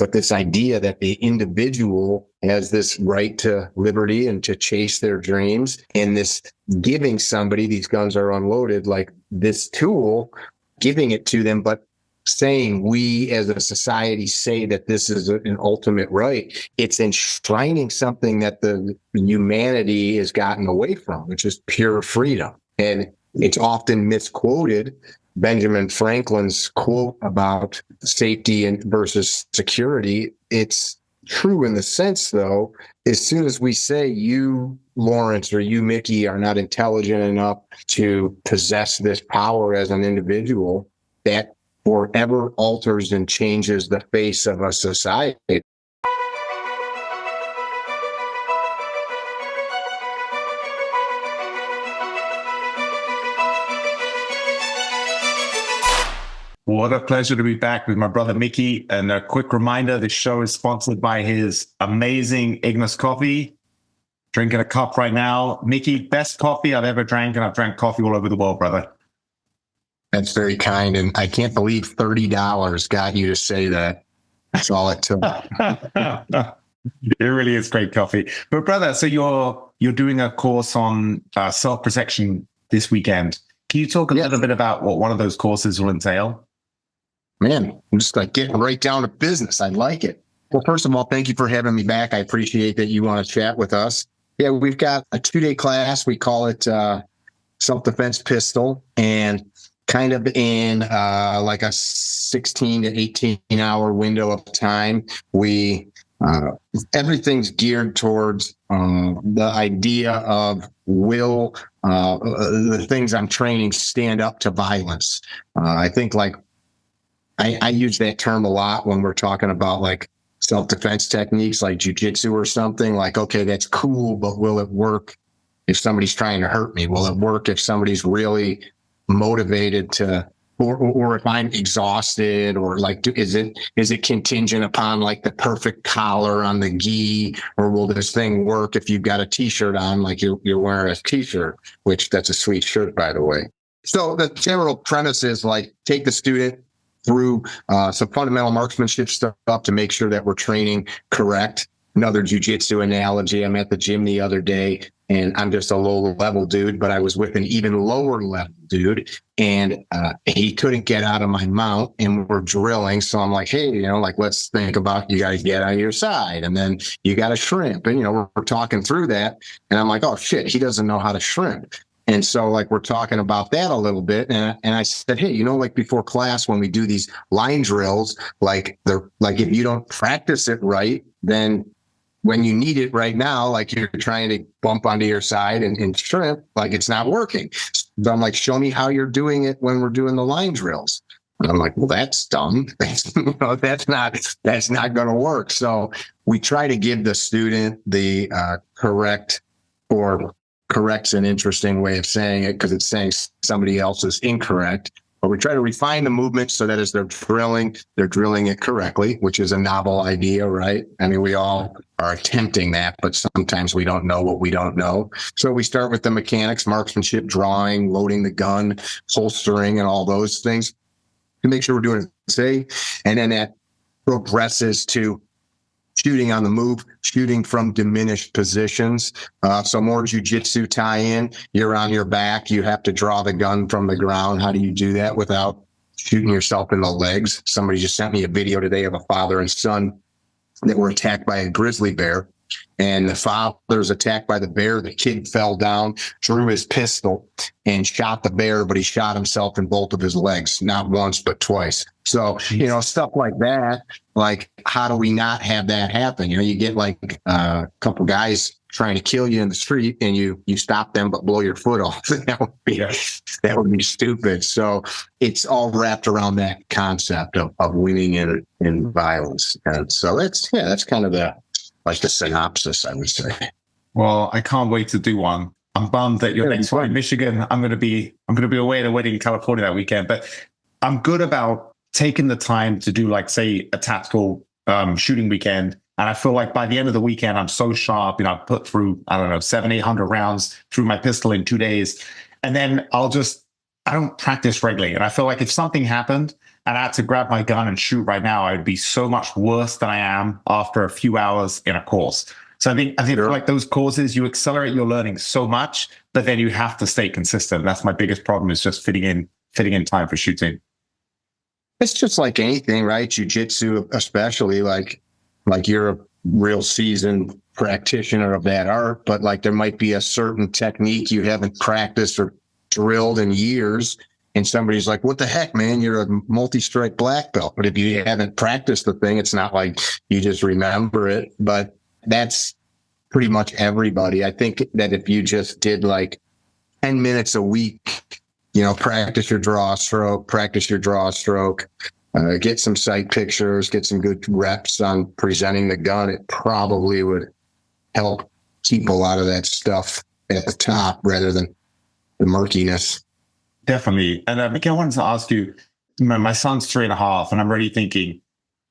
But this idea that the individual has this right to liberty and to chase their dreams, and this giving somebody, these guns are unloaded, like this tool, giving it to them, but saying we as a society say that this is an ultimate right, it's enshrining something that the humanity has gotten away from, which is pure freedom. And it's often misquoted. Benjamin Franklin's quote about safety and versus security, it's true in the sense, though, as soon as we say you, Lawrence, or you, Mickey, are not intelligent enough to possess this power as an individual, that forever alters and changes the face of a society. What a pleasure to be back with my brother Mickey. And a quick reminder, this show is sponsored by his amazing Ignis Coffee. Drinking a cup right now. Mickey, best coffee I've ever drank, and I've drank coffee all over the world, brother. That's very kind. And I can't believe $30 got you to say that. That's all it took. It really is great coffee. But brother, so you're doing a course on self-protection this weekend. Can you talk a little bit about what one of those courses will entail? Man, I'm just like getting right down to business. I like it. Well, first of all, thank you for having me back. I appreciate that you want to chat with us. Yeah, we've got a 2-day class. We call it self-defense pistol, and kind of in like a 16 to 18 hour window of time. We everything's geared towards the idea of will the things I'm training stand up to violence. I think like I use that term a lot when we're talking about like self-defense techniques like jujitsu or something. Like, okay, that's cool, but will it work if somebody's trying to hurt me? Will it work if somebody's really motivated to, or if I'm exhausted, or like, is it contingent upon like the perfect collar on the gi, or will this thing work if you've got a t-shirt on, like you're wearing a t-shirt, which that's a sweet shirt, by the way. So the general premise is like, take the student through some fundamental marksmanship stuff to make sure that we're training correct. Another jujitsu analogy, I'm at the gym the other day, and I'm just a low level dude, but I was with an even lower level dude, and he couldn't get out of my mount, and we're drilling. So I'm like, hey, like, let's think about, you got to get on your side, and then you got to shrimp. And, we're talking through that, and I'm like, oh shit, he doesn't know how to shrimp. And so like, we're talking about that a little bit. And I said, hey, like before class, when we do these line drills, like if you don't practice it right, then when you need it right now, like you're trying to bump onto your side and shrimp, like it's not working. So I'm like, show me how you're doing it when we're doing the line drills. And I'm like, well, that's dumb. That's not going to work. So we try to give the student the correct's an interesting way of saying it because it's saying somebody else is incorrect. But we try to refine the movement so that as they're drilling it correctly, which is a novel idea, right? I mean, we all are attempting that, but sometimes we don't know what we don't know. So we start with the mechanics, marksmanship, drawing, loading the gun, holstering, and all those things to make sure we're doing it safe. And then that progresses to shooting on the move, shooting from diminished positions. So more jujitsu tie-in. You're on your back. You have to draw the gun from the ground. How do you do that without shooting yourself in the legs? Somebody just sent me a video today of a father and son that were attacked by a grizzly bear. And the father's attacked by the bear. The kid fell down, drew his pistol, and shot the bear, but he shot himself in both of his legs, not once, but twice. So, stuff like that, like, how do we not have that happen? You get like a couple guys trying to kill you in the street and you stop them, but blow your foot off. That would be stupid. So it's all wrapped around that concept of winning in violence. And so that's kind of the synopsis, I would say. Well, I can't wait to do one. I'm bummed that you're next one in Michigan. I'm going to be away at a wedding in California that weekend, but I'm good about taking the time to do, like, say, a tactical shooting weekend. And I feel like by the end of the weekend, I'm so sharp. I've put through, 700-800 rounds through my pistol in 2 days. And then I don't practice regularly. And I feel like if something happened, and I had to grab my gun and shoot right now, I would be so much worse than I am after a few hours in a course. So I think like those courses, you accelerate your learning so much, but then you have to stay consistent. That's my biggest problem, is just fitting in time for shooting. It's just like anything, right? Jiu-jitsu, especially like you're a real seasoned practitioner of that art, but like there might be a certain technique you haven't practiced or drilled in years. And somebody's like, what the heck, man? You're a multi-stripe black belt. But if you haven't practiced the thing, it's not like you just remember it. But that's pretty much everybody. I think that if you just did like 10 minutes a week, practice your draw stroke, get some sight pictures, get some good reps on presenting the gun, it probably would help keep a lot of that stuff at the top rather than the murkiness. Definitely. And Mickey, I wanted to ask you, my son's 3.5, and I'm already thinking,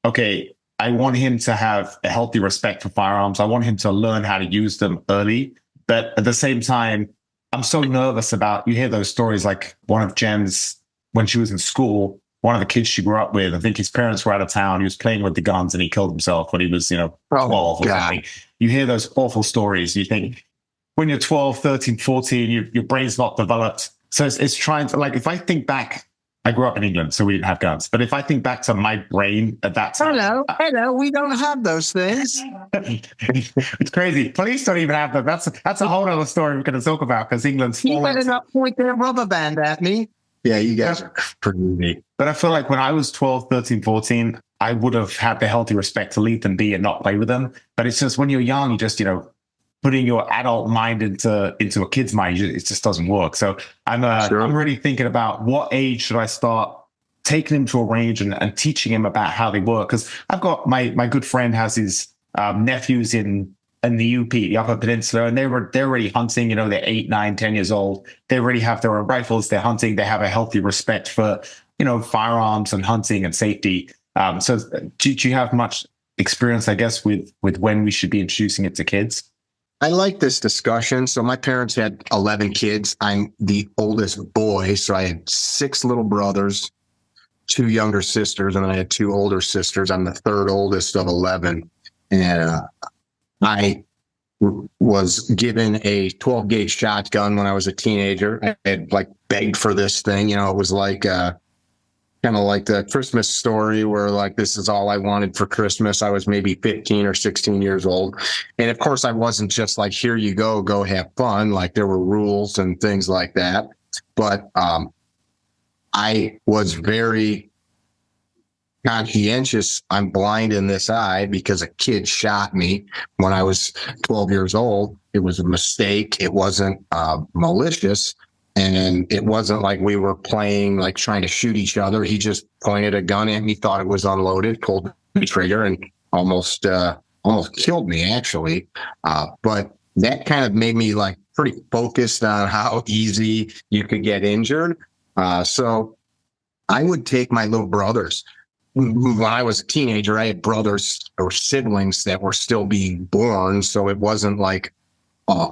okay, I want him to have a healthy respect for firearms. I want him to learn how to use them early. But at the same time, I'm so nervous about, you hear those stories, like one of Jen's, when she was in school, one of the kids she grew up with, I think his parents were out of town. He was playing with the guns and he killed himself when he was, 12 or something. You hear those awful stories. You think when you're 12, 13, 14, your brain's not developed. So it's trying to, like, if I think back, I grew up in England, so we didn't have guns. But if I think back to my brain at that time. Hello, we don't have those things. It's crazy. Police don't even have them. That's a whole other story we're going to talk about, because England's You better not point that rubber band at me. Yeah, you guys are pretty neat. But I feel like when I was 12, 13, 14, I would have had the healthy respect to leave them be and not play with them. But it's just when you're young, you just, putting your adult mind into a kid's mind, it just doesn't work. So I'm really thinking about what age should I start taking him to a range and teaching him about how they work. Because I've got my good friend has his nephews in the UP, the Upper Peninsula, and they're already hunting. They're 8, 9, 10 years old. They already have their own rifles. They're hunting. They have a healthy respect for firearms and hunting and safety. So do you have much experience, I guess, with when we should be introducing it to kids? I like this discussion. So my parents had 11 kids. I'm the oldest boy. So I had 6 little brothers, 2 younger sisters, and then I had 2 older sisters. I'm the third oldest of 11. And I was given a 12 gauge shotgun when I was a teenager. I had begged for this thing. It was like, kind of like the Christmas Story where this is all I wanted for Christmas. I was maybe 15 or 16 years old. And of course I wasn't just like, here you go have fun. There were rules and things like that. But I was very conscientious. I'm blind in this eye because a kid shot me when I was 12 years old. It was a mistake. It wasn't malicious. And it wasn't like we were playing, trying to shoot each other. He just pointed a gun at me, thought it was unloaded, pulled the trigger, and almost killed me, actually. But that kind of made me pretty focused on how easy you could get injured. So I would take my little brothers. When I was a teenager, I had brothers or siblings that were still being born. So it wasn't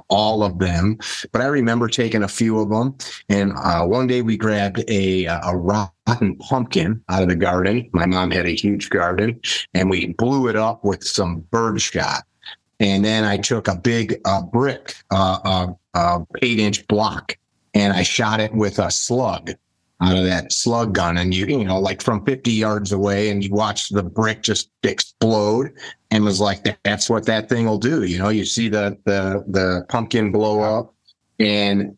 all of them, but I remember taking a few of them. And one day we grabbed a rotten pumpkin out of the garden. My mom had a huge garden, and we blew it up with some bird shot. And then I took a big brick, 8-inch block, and I shot it with a slug out of that slug gun. And from 50 yards away, and you watch the brick just explode, and was like, that's what that thing will do. You see the pumpkin blow up, and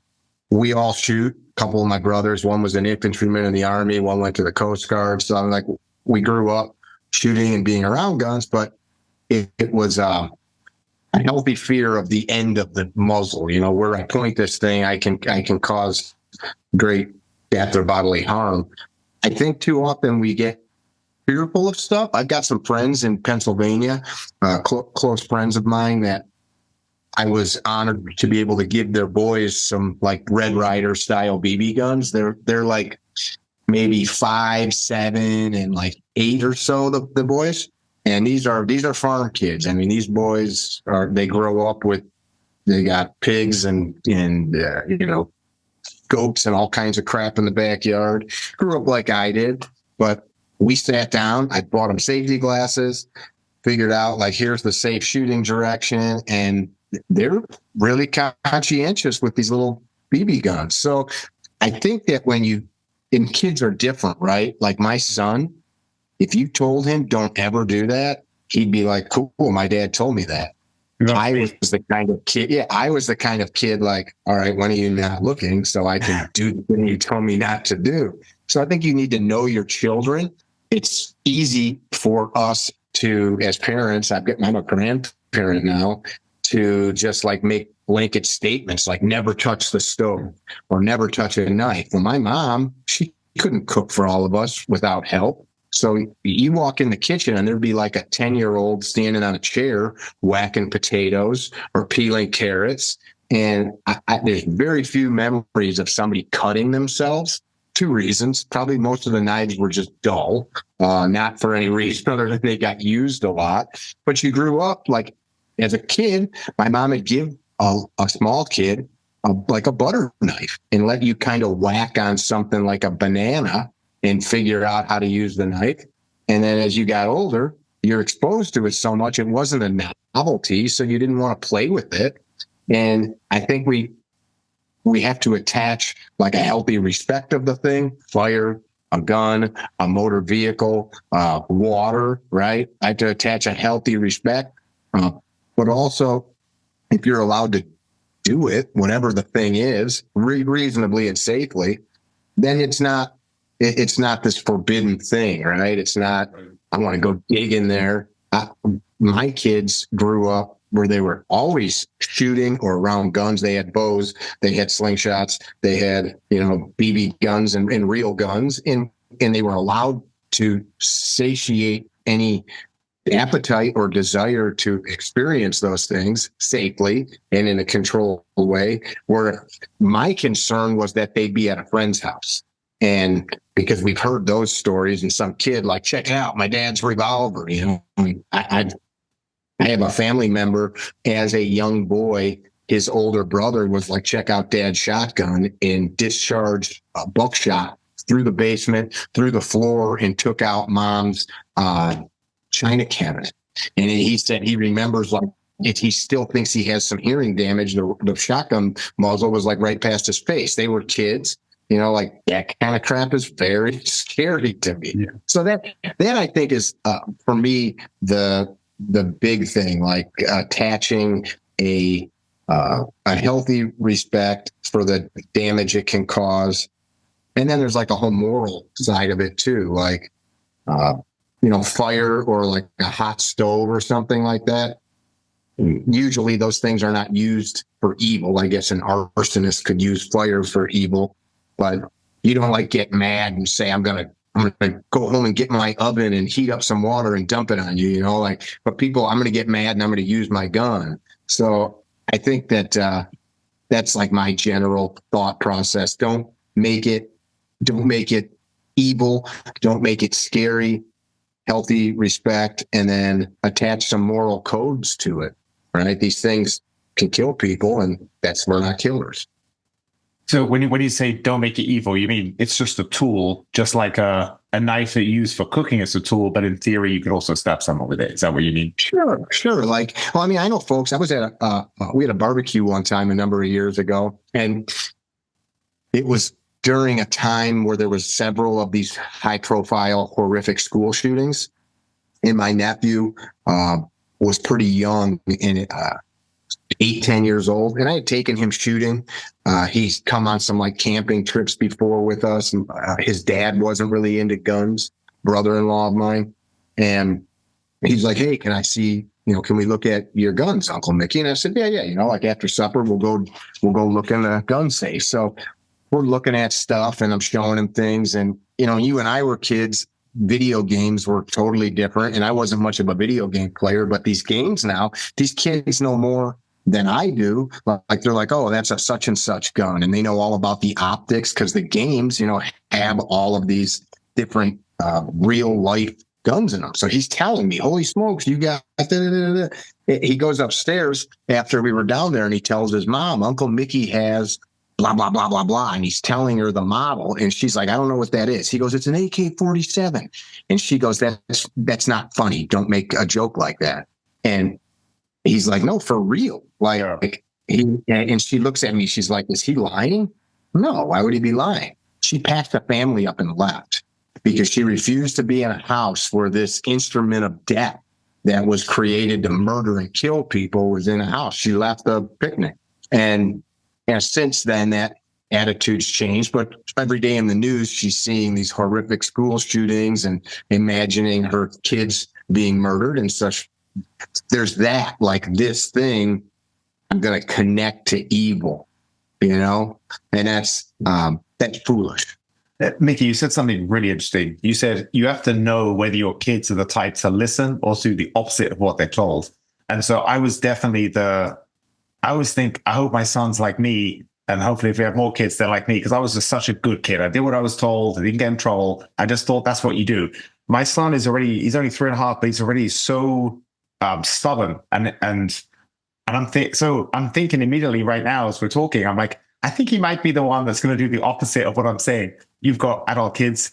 we all shoot. A couple of my brothers, one was an infantryman in the Army, one went to the Coast Guard. So we grew up shooting and being around guns, but it was a healthy fear of the end of the muzzle. Where I point this thing, I can cause great death or bodily harm. I think too often we get fearful of stuff. I've got some friends in Pennsylvania, close friends of mine, that I was honored to be able to give their boys some Red Ryder style BB guns. They're maybe 5, 7, and 8 or so, the boys. And these are farm kids. I mean, these boys they grow up they got pigs and goats and all kinds of crap in the backyard. Grew up like I did, but we sat down. I bought him safety glasses, figured out like, here's the safe shooting direction. And they're really conscientious with these little BB guns. So I think that and kids are different, right? Like my son, if you told him don't ever do that, he'd be like, cool, my dad told me that. I was the kind of kid. Yeah, I was the kind of kid like, all right, when are you not looking so I can do the thing you told me not to do? So I think you need to know your children. It's easy for us to, as parents, I'm a grandparent now, to just like make blanket statements like never touch the stove or never touch a knife. Well, my mom, she couldn't cook for all of us without help. So you walk in the kitchen and there'd be like a 10-year-old standing on a chair whacking potatoes or peeling carrots. And there's very few memories of somebody cutting themselves. 2 reasons. Probably most of the knives were just dull, not for any reason other than they got used a lot. But you grew up like as a kid, my mom would give a small kid like a butter knife and let you kind of whack on something like a banana and figure out how to use the knife. And then as you got older, you're exposed to it so much, it wasn't a novelty, so you didn't want to play with it. And I think we have to attach like a healthy respect of the thing, fire, a gun, a motor vehicle, water, right? I have to attach a healthy respect. But also, if you're allowed to do it, whatever the thing is, reasonably and safely, then it's not this forbidden thing, right? It's not, I want to go dig in there. My kids grew up where they were always shooting or around guns. They had bows, they had slingshots, they had, BB guns and real guns. And they were allowed to satiate any appetite or desire to experience those things safely and in a controlled way, where my concern was that they'd be at a friend's house. And because we've heard those stories and some kid like, check it out, my dad's revolver, I have a family member as a young boy, his older brother was like, check out dad's shotgun, and discharged a buckshot through the basement, through the floor, and took out mom's china cabinet. And he said he remembers like, he still thinks he has some hearing damage. The shotgun muzzle was like right past his face. They were kids. Like that kind of crap is very scary to me. Yeah. So that I think is for me the big thing, like attaching a healthy respect for the damage it can cause, and then there's like a whole moral side of it too, like fire or like a hot stove or something like that. Usually those things are not used for evil. I guess an arsonist could use fire for evil. But you don't like get mad and say, I'm gonna go home and get my oven and heat up some water and dump it on you, but people, I'm gonna get mad and I'm gonna use my gun. So I think that that's like my general thought process. Don't make it evil. Don't make it scary. Healthy respect, and then attach some moral codes to it, right? These things can kill people, and we're not killers. So when you say don't make it evil, you mean it's just a tool, just like a knife that you use for cooking is a tool, but in theory you could also stab someone with it. Is that what you mean? Sure. Like, well, I mean, I know folks, I was at we had a barbecue one time a number of years ago, and it was during a time where there was several of these high profile, horrific school shootings. And my nephew was pretty young, and 8-10 years old, and I had taken him shooting. He's come on some like camping trips before with us. And, his dad wasn't really into guns, brother-in-law of mine, and he's like, "Hey, can I see? Can we look at your guns, Uncle Mickey?" And I said, "Yeah. Like after supper, we'll go look in the gun safe." So we're looking at stuff, and I'm showing him things, and you and I were kids. Video games were totally different, and I wasn't much of a video game player, but these games now, these kids know more than I do. Like they're like, oh, that's a such and such gun, and they know all about the optics because the games, have all of these different real life guns in them. So he's telling me, holy smokes, you got da-da-da-da-da. He goes upstairs after we were down there, and he tells his mom, Uncle Mickey has blah, blah, blah, blah, blah. And he's telling her the model. And she's like, I don't know what that is. He goes, it's an AK-47. And she goes, that's not funny. Don't make a joke like that. And he's like, no, for real. And she looks at me. She's like, is he lying? No, why would he be lying? She packed the family up and left because she refused to be in a house where this instrument of death that was created to murder and kill people was in a house. She left the picnic. And since then, that attitude's changed. But every day in the news, she's seeing these horrific school shootings and imagining her kids being murdered and such. There's that, like this thing, I'm going to connect to evil, and that's foolish. Mickey, you said something really interesting. You said you have to know whether your kids are the type to listen or do the opposite of what they're told. And so I was definitely I always think, I hope my son's like me. And hopefully if we have more kids, they're like me, because I was just such a good kid. I did what I was told. I didn't get in trouble. I just thought that's what you do. My son he's only 3.5, but he's already so stubborn. And I'm thinking immediately right now as we're talking, I'm like, I think he might be the one that's going to do the opposite of what I'm saying. You've got adult kids.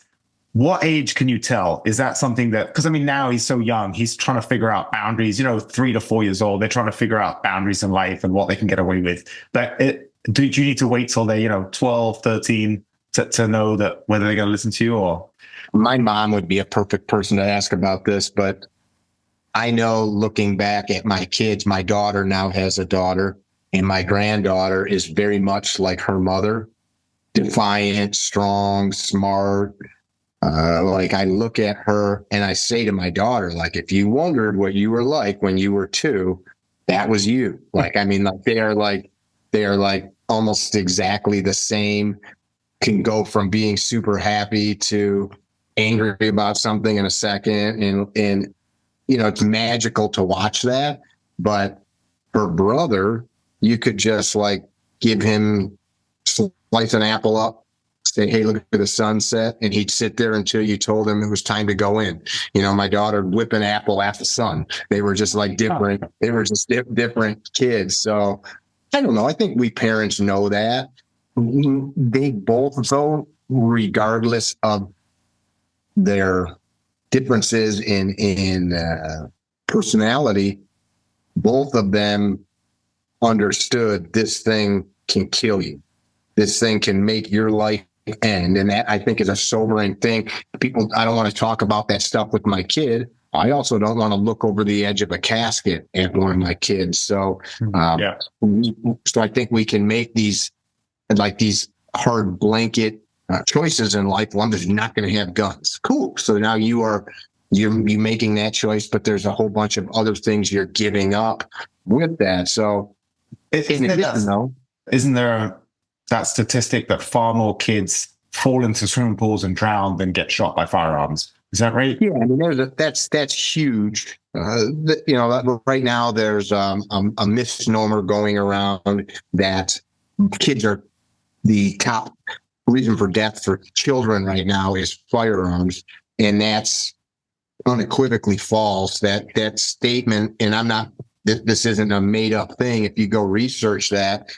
What age can you tell? Is that something that, because I mean, now he's so young, he's trying to figure out boundaries, 3 to 4 years old, they're trying to figure out boundaries in life and what they can get away with. But do you need to wait till they're, 12, 13 to know that whether they're going to listen to you or? My mom would be a perfect person to ask about this, but I know looking back at my kids, my daughter now has a daughter, and my granddaughter is very much like her mother, defiant, strong, smart. Like I look at her and I say to my daughter, like, if you wondered what you were like when you were 2, that was you. Like, I mean, like they are like almost exactly the same, can go from being super happy to angry about something in a second. And it's magical to watch that. But her brother, you could just like give him, slice an apple up, say, hey, look at the sunset. And he'd sit there until you told him it was time to go in. My daughter whip an apple at the sun. They were just like different. They were just different kids. So I don't know. I think we parents know that. They both, though, regardless of their differences in personality, both of them understood this thing can kill you. This thing can make your life end. And that, I think, is a sobering thing. I don't want to talk about that stuff with my kid. I also don't want to look over the edge of a casket at one of my kids. So, so I think we can make these hard blanket choices in life. Well, I'm just not going to have guns. Cool. So now you're making that choice, but there's a whole bunch of other things you're giving up with that. So, isn't there that statistic that far more kids fall into swimming pools and drown than get shot by firearms? Is that right? Yeah, I mean, that's huge. Right now there's a misnomer going around that kids are the top reason for death for children right now is firearms, and that's unequivocally false. That statement, and this isn't a made up thing. If you go research that,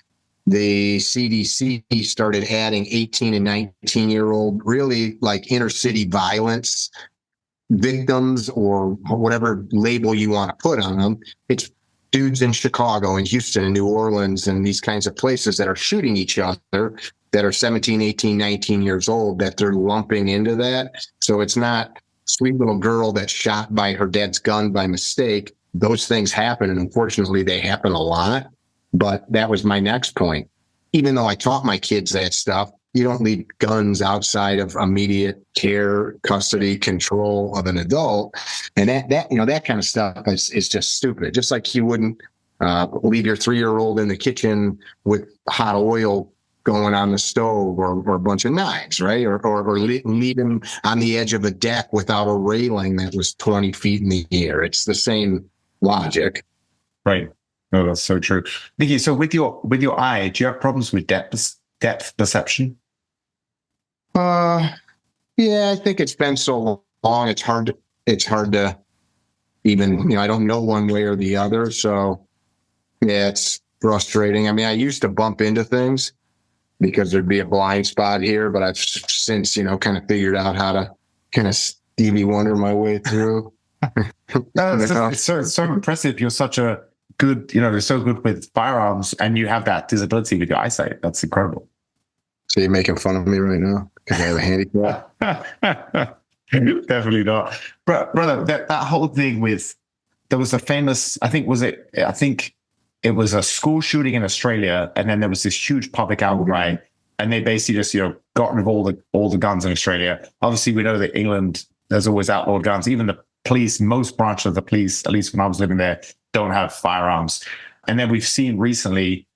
the CDC started adding 18 and 19-year-old, really like inner city violence victims, or whatever label you want to put on them. It's dudes in Chicago and Houston and New Orleans and these kinds of places that are shooting each other that are 17, 18, 19 years old, that they're lumping into that. So it's not sweet little girl that's shot by her dad's gun by mistake. Those things happen, and unfortunately they happen a lot. But that was my next point. Even though I taught my kids that stuff, you don't leave guns outside of immediate care, custody, control of an adult. And that kind of stuff is just stupid. Just like you wouldn't leave your 3-year-old in the kitchen with hot oil going on the stove, or a bunch of knives, right? Or leave him on the edge of a deck without a railing that was 20 feet in the air. It's the same logic. Right. No, that's so true. Nikki, so with your eye, do you have problems with depth perception? Yeah, I think it's been so long. It's hard to even, I don't know one way or the other. So yeah, it's frustrating. I mean, I used to bump into things because there'd be a blind spot here, but I've since, kind of figured out how to kind of Stevie Wonder my way through. No, it's so impressive. You're such a good, you're so good with firearms, and you have that disability with your eyesight. That's incredible. So you're making fun of me right now because I have a handicap? Definitely not. Brother, that whole thing with, there was a famous, I think it was a school shooting in Australia, and then there was this huge public outcry, and they basically just, got rid of all the guns in Australia. Obviously, we know that England, there's always outlawed guns. Even the police, most branches of the police, at least when I was living there, don't have firearms. And then we've seen recently,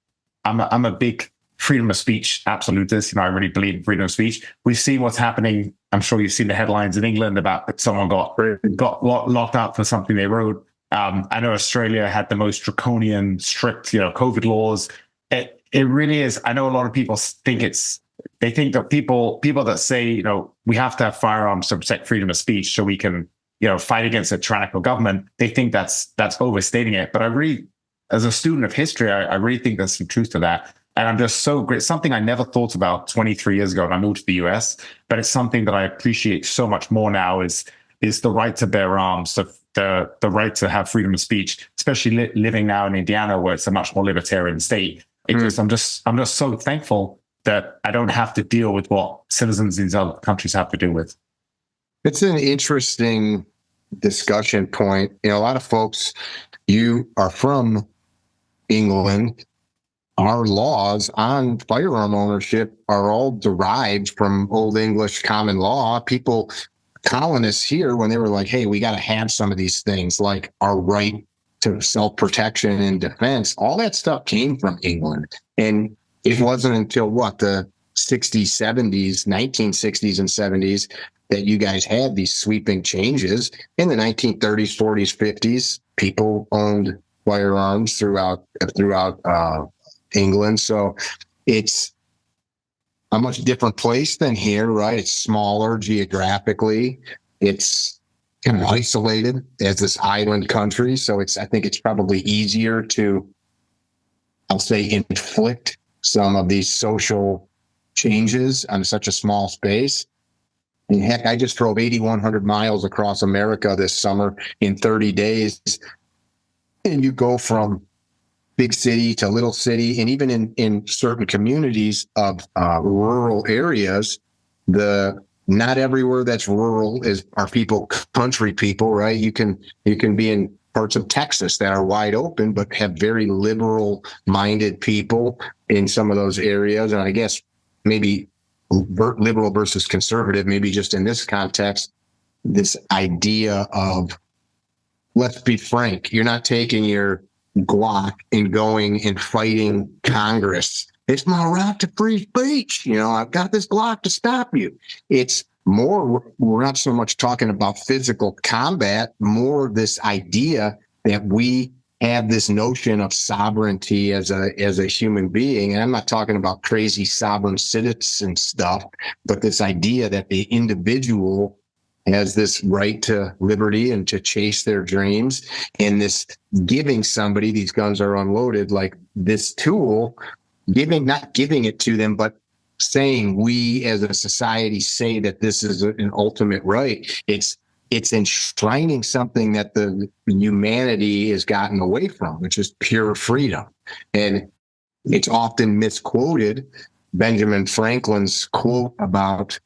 I'm a big freedom of speech absolutist. I really believe in freedom of speech. We've seen what's happening. I'm sure you've seen the headlines in England about someone got locked up for something they wrote. I know Australia had the most draconian, strict, COVID laws. It really is. I know a lot of people think they think that people that say, we have to have firearms to protect freedom of speech so we can, fight against a tyrannical government. They think that's overstating it. But I really, as a student of history, I really think there's some truth to that. And I'm just so great. Something I never thought about 23 years ago when I moved to the US, but it's something that I appreciate so much more now is the right to bear arms, the right to have freedom of speech, especially living now in Indiana, where it's a much more libertarian state. I'm just so thankful that I don't have to deal with what citizens in these other countries have to deal with. It's an interesting discussion point. A lot of folks, you are from England. Our laws on firearm ownership are all derived from Old English common law. Colonists here, when they were like, hey, we got to have some of these things, like our right to self-protection and defense, all that stuff came from England. And it wasn't until the 60s, 70s, 1960s and 70s that you guys had these sweeping changes. In the 1930s, 40s, 50s, people owned firearms throughout England. So it's a much different place than here, right? It's smaller geographically. It's kind of isolated as this island country. So I think it's probably easier to, I'll say, inflict some of these social changes on such a small space. And heck, I just drove 8,100 miles across America this summer in 30 days. And you go from big city to little city, and even in certain communities of rural areas, not everywhere that's rural are people, country people, right? You can be in parts of Texas that are wide open, but have very liberal minded people in some of those areas. And I guess maybe liberal versus conservative, maybe just in this context, this idea of, let's be frank, you're not taking your Glock and going and fighting Congress. It's my right to free speech. I've got this Glock to stop you. It's more, we're not so much talking about physical combat, more this idea that we have this notion of sovereignty as a human being. And I'm not talking about crazy sovereign citizen stuff, but this idea that the individual has this right to liberty and to chase their dreams, and this giving somebody, these guns are unloaded, like this tool, not giving it to them, but saying we as a society say that this is an ultimate right. It's enshrining something that the humanity has gotten away from, which is pure freedom. And it's often misquoted. Benjamin Franklin's quote about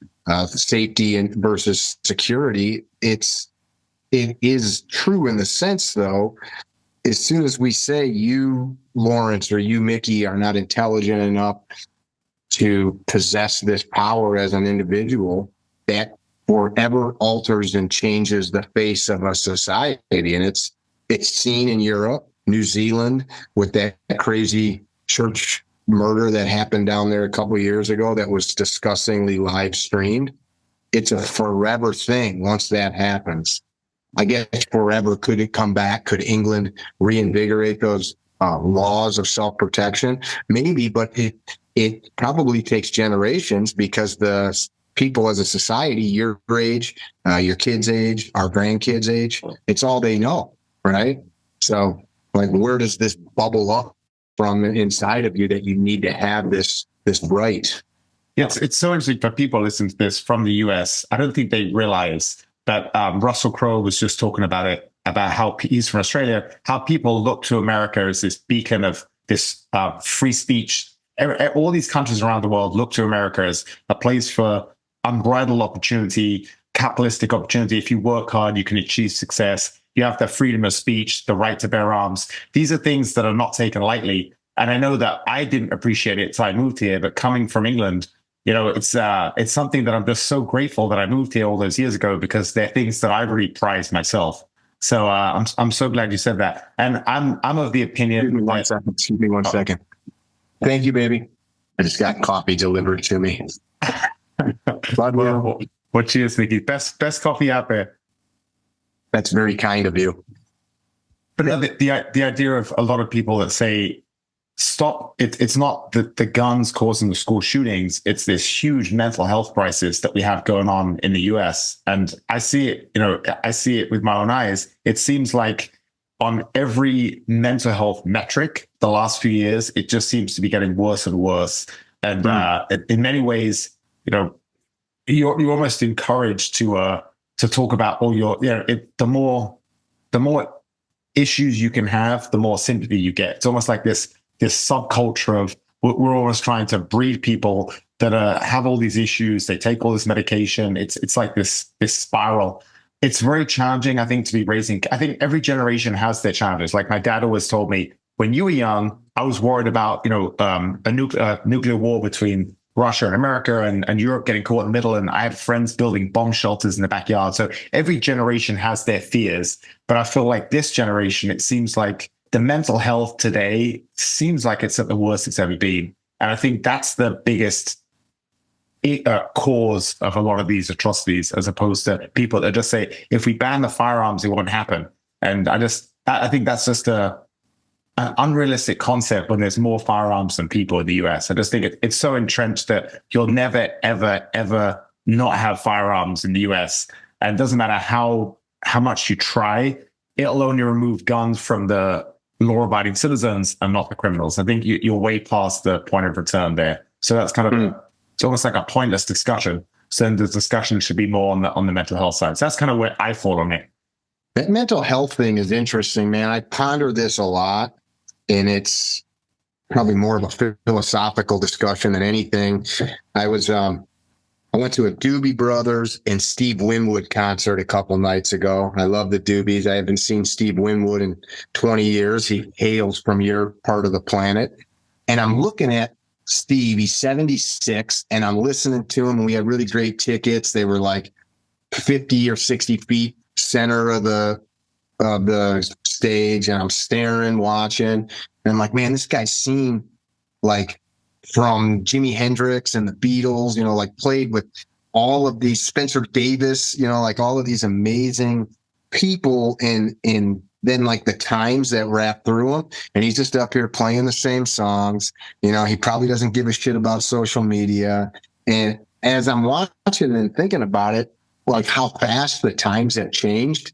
safety and versus security, it is true in the sense, though, as soon as we say you, Lawrence, or you, Mickey, are not intelligent enough to possess this power as an individual, that forever alters and changes the face of a society. And it's seen in Europe, New Zealand, with that crazy church murder that happened down there a couple of years ago that was disgustingly live streamed. It's a forever thing once that happens. I guess forever, could it come back? Could England reinvigorate those laws of self-protection? Maybe, but it probably takes generations, because the people as a society, your age, your kids' age, our grandkids' age, it's all they know, right? So, like, where does this bubble up from inside of you that you need to have this this bright. Yeah, it's so interesting for people listening to this from the US. I don't think they realize that Russell Crowe was just talking about it, about how he's from Australia, how people look to America as this beacon of this free speech. All these countries around the world look to America as a place for unbridled opportunity, capitalistic opportunity. If you work hard, you can achieve success. You have the freedom of speech, the right to bear arms. These are things that are not taken lightly. And I know that I didn't appreciate it until I moved here, but coming from England, it's something that I'm just so grateful that I moved here all those years ago, because they're things that I really prize myself. So I'm so glad you said that. And I'm of the opinion. Excuse me one second. Thank you, baby. I just got coffee delivered to me. Well, cheers, Nicky. Best coffee out there. That's very kind of you. But the idea of a lot of people that say, stop, it's not the guns causing the school shootings, it's this huge mental health crisis that we have going on in the US. And I see it with my own eyes. It seems like on every mental health metric the last few years, it just seems to be getting worse and worse. And in many ways, you're almost encouraged to talk about all your, the more issues you can have, the more sympathy you get. It's almost like this subculture of, we're almost trying to breed people that have all these issues. They take all this medication. It's like this spiral. It's very challenging, I think, to be raising. I think every generation has their challenges. Like my dad always told me, when you were young, I was worried about, a nuclear war between Russia and America and Europe getting caught in the middle. And I had friends building bomb shelters in the backyard. So every generation has their fears. But I feel like this generation, it seems like the mental health today seems like it's at the worst it's ever been. And I think that's the biggest cause of a lot of these atrocities, as opposed to people that just say, if we ban the firearms, it won't happen. And I think that's just an unrealistic concept when there's more firearms than people in the US. I just think it's so entrenched that you'll never, ever, ever not have firearms in the US. And it doesn't matter how much you try, it'll only remove guns from the law-abiding citizens and not the criminals. I think you're way past the point of return there. So that's kind of, it's almost like a pointless discussion. So then the discussion should be more on the mental health side. So that's kind of where I fall on it. That mental health thing is interesting, man. I ponder this a lot, and it's probably more of a philosophical discussion than anything. I went to a Doobie Brothers and Steve Winwood concert a couple nights ago. I love the Doobies. I haven't seen Steve Winwood in 20 years. He hails from your part of the planet. And I'm looking at Steve, he's 76, and I'm listening to him, and we had really great tickets. They were like 50 or 60 feet center of the stage, and I'm staring, watching, and I'm like, man, this guy's seen like from Jimi Hendrix and the Beatles, like played with all of these, Spencer Davis, like all of these amazing people in then like the times that rap through him. And he's just up here playing the same songs. He probably doesn't give a shit about social media. And as I'm watching and thinking about it, like how fast the times have changed.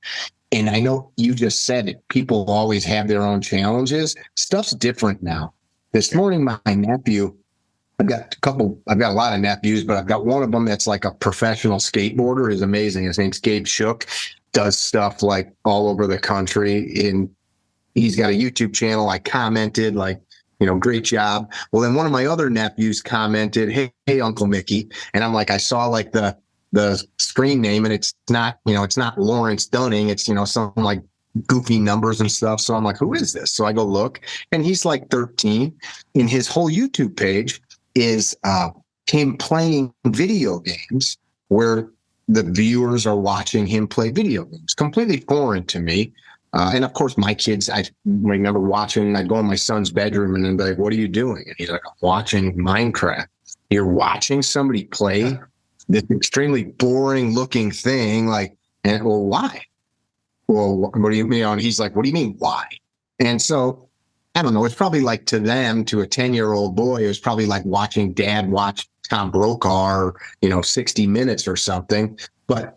And I know you just said it, people always have their own challenges. Stuff's different now. This morning, my nephew, I've got a lot of nephews, but I've got one of them that's like a professional skateboarder. He's amazing. His name's Schuch, does stuff like all over the country. And he's got a YouTube channel. I commented like, great job. Well, then one of my other nephews commented, hey, Uncle Mickey. And I'm like, I saw like the screen name, and it's not Lawrence Dunning. It's, some like goofy numbers and stuff. So I'm like, who is this? So I go look, and he's like 13, and his whole YouTube page is him playing video games where the viewers are watching him play video games. Completely foreign to me. And of course, my kids, I remember watching, I'd go in my son's bedroom and then be like, what are you doing? And he's like, I'm watching Minecraft. You're watching somebody play this extremely boring looking thing. Like, and well, why? Well, what do you mean? And he's like, what do you mean, why? And so, I don't know. It's probably like to them, to a 10-year-old boy, it was probably like watching dad watch Tom Brokaw or, 60 Minutes or something. But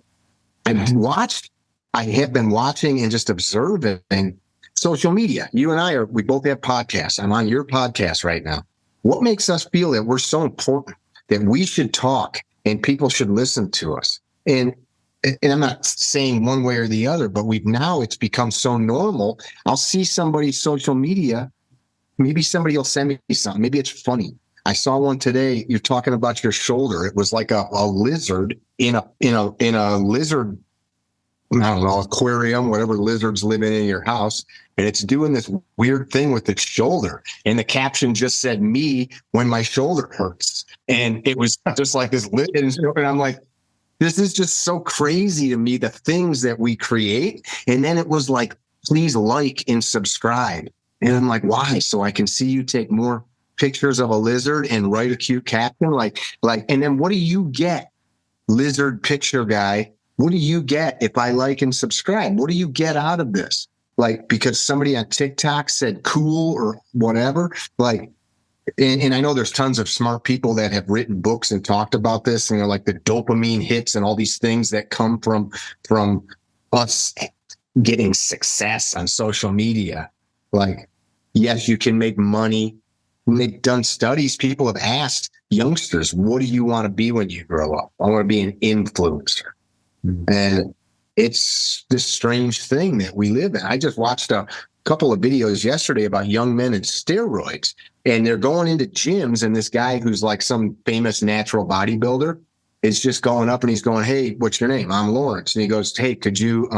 I have been watching and just observing social media. You and we both have podcasts. I'm on your podcast right now. What makes us feel that we're so important that we should talk and people should listen to us? And I'm not saying one way or the other, but it's become so normal. I'll see somebody's social media. Maybe somebody will send me something. Maybe it's funny. I saw one today. You're talking about your shoulder. It was like a lizard in a lizard, I don't know, aquarium, whatever lizards live in your house. And it's doing this weird thing with its shoulder. And the caption just said, "Me when my shoulder hurts." And it was just like this. And I'm like, this is just so crazy to me, the things that we create. And then it was like, please like and subscribe. And I'm like, why? So I can see you take more pictures of a lizard and write a cute caption. And then what do you get, lizard picture guy? What do you get if I like and subscribe? What do you get out of this? Like, because somebody on TikTok said cool or whatever, like, and I know there's tons of smart people that have written books and talked about this, like the dopamine hits and all these things that come from us getting success on social media. Like, yes, you can make money. When they've done studies, people have asked youngsters, what do you want to be when you grow up? I want to be an influencer. Mm-hmm. And it's this strange thing that we live in. I just watched a couple of videos yesterday about young men and steroids, and they're going into gyms, and this guy who's like some famous natural bodybuilder is just going up and he's going, "Hey, what's your name?" "I'm Lawrence." And he goes, "Hey, could you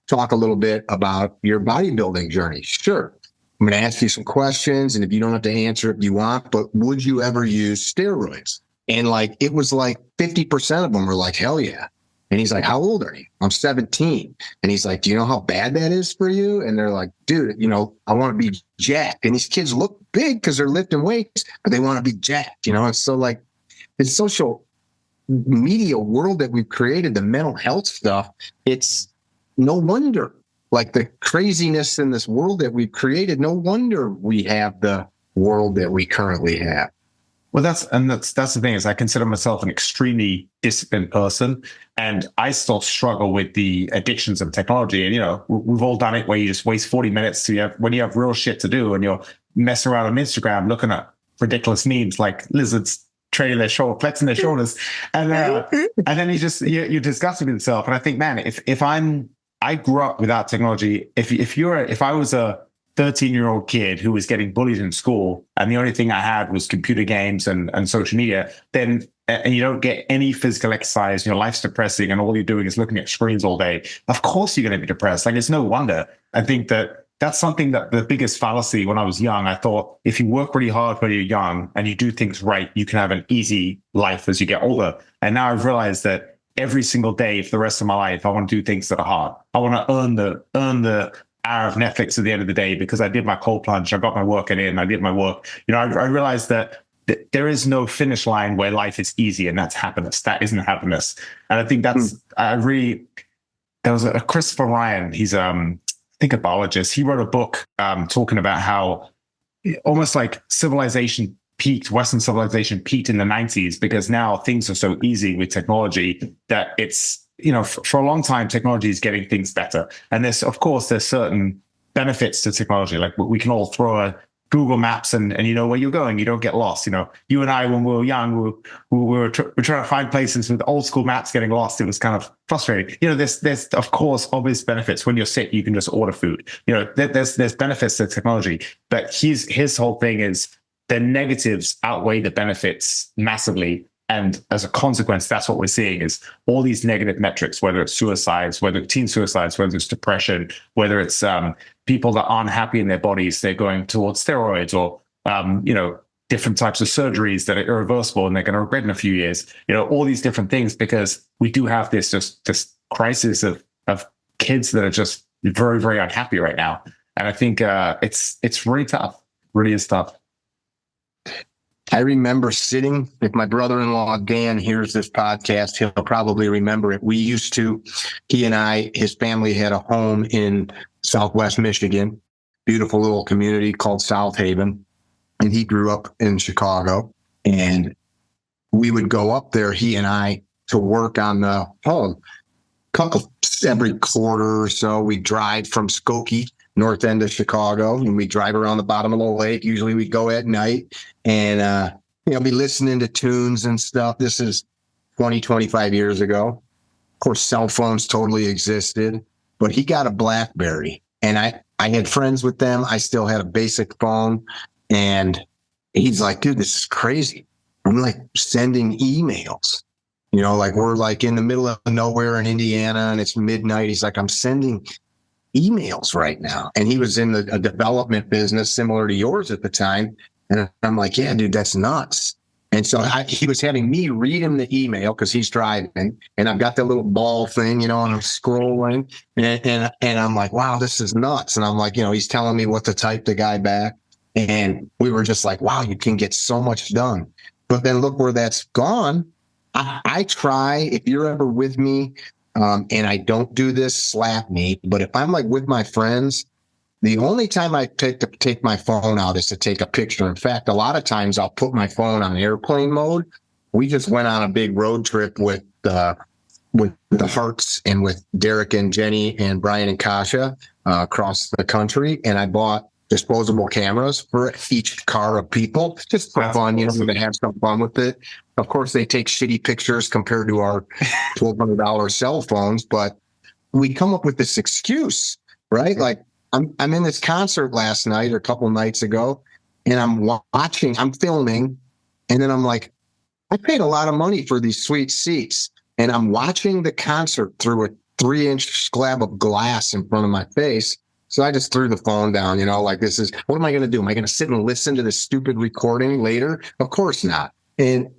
talk a little bit about your bodybuilding journey?" "Sure. I'm going to ask you some questions, and if you don't have to answer if you want, but would you ever use steroids?" And like, it was like 50% of them were like, "Hell yeah." And he's like, "How old are you?" "I'm 17. And he's like, "Do you know how bad that is for you?" And they're like, "Dude, I want to be jacked." And these kids look big because they're lifting weights, but they want to be jacked, And so like, the social media world that we've created, the mental health stuff, it's no wonder, like the craziness in this world that we've created, no wonder we have the world that we currently have. Well, that's the thing, is I consider myself an extremely disciplined person, and I still struggle with the addictions of technology. And, we've all done it, where you just waste 40 minutes when you have real shit to do, and you're messing around on Instagram, looking at ridiculous memes like lizards trailing their shoulder, flexing their shoulders. And then you're disgusted with yourself. And I think, man, I grew up without technology. If I was a 13-year-old kid who was getting bullied in school, and the only thing I had was computer games and social media, then and you don't get any physical exercise, your life's depressing, and all you're doing is looking at screens all day, of course you're going to be depressed. Like, it's no wonder. I think that's something that the biggest fallacy when I was young. I thought if you work really hard when you're young and you do things right, you can have an easy life as you get older. And now I've realized that every single day for the rest of my life, I want to do things that are hard. I want to earn the hour of Netflix at the end of the day because I did my cold plunge, I got my workout in, I did my work. I realized that there is no finish line where life is easy, and that's happiness. That isn't happiness. And I think there was a Christopher Ryan. He's I think a biologist. He wrote a book talking about how almost like Western civilization peaked in the 90s, because now things are so easy with technology that it's, for a long time, technology is getting things better. And there's certain benefits to technology. Like, we can all throw a Google Maps and you know where you're going. You don't get lost. You and I, when we were young, we were trying to find places with old school maps getting lost. It was kind of frustrating. There's of course obvious benefits. When you're sick, you can just order food. There's benefits to technology. But his whole thing is the negatives outweigh the benefits massively. And as a consequence, that's what we're seeing, is all these negative metrics, whether it's suicides, whether it's teen suicides, whether it's depression, whether it's people that aren't happy in their bodies, they're going towards steroids, or, different types of surgeries that are irreversible and they're going to regret in a few years, all these different things, because we do have this crisis of kids that are just very, very unhappy right now. And I think it's really tough, really is tough. I remember sitting, if my brother-in-law, Dan, hears this podcast, he'll probably remember it. He and I, his family had a home in Southwest Michigan, beautiful little community called South Haven. And he grew up in Chicago, and we would go up there, he and I, to work on the home. Every quarter or so, we drive from Skokie north end of Chicago, and we drive around the bottom of the lake. Usually we go at night and, be listening to tunes and stuff. This is 20, 25 years ago. Of course, cell phones totally existed, but he got a BlackBerry, and I had friends with them. I still had a basic phone, and he's like, dude, this is crazy. I'm like sending emails, like we're like in the middle of nowhere in Indiana and it's midnight. He's like, I'm sending emails right now. And he was in a development business similar to yours at the time. And I'm like, yeah, dude, that's nuts. And so he was having me read him the email because he's driving, and I've got that little ball thing, and I'm scrolling, and I'm like, wow, this is nuts. And I'm like, he's telling me what to type the guy back. And we were just like, wow, you can get so much done. But then look where that's gone. I try, if you're ever with me, and I don't do this, slap me. But if I'm like with my friends, the only time I take my phone out is to take a picture. In fact, a lot of times I'll put my phone on airplane mode. We just went on a big road trip with the Hearts and with Derek and Jenny and Brian and Kasha across the country. And I bought disposable cameras for each car of people, just for fun, to have some fun with it. Of course, they take shitty pictures compared to our $1,200 cell phones, but we come up with this excuse, right? Like, I'm in this concert last night or a couple nights ago, and I'm filming, and then I'm like, I paid a lot of money for these sweet seats, and I'm watching the concert through a 3-inch slab of glass in front of my face. So I just threw the phone down, like, what am I going to do? Am I going to sit and listen to this stupid recording later? Of course not. And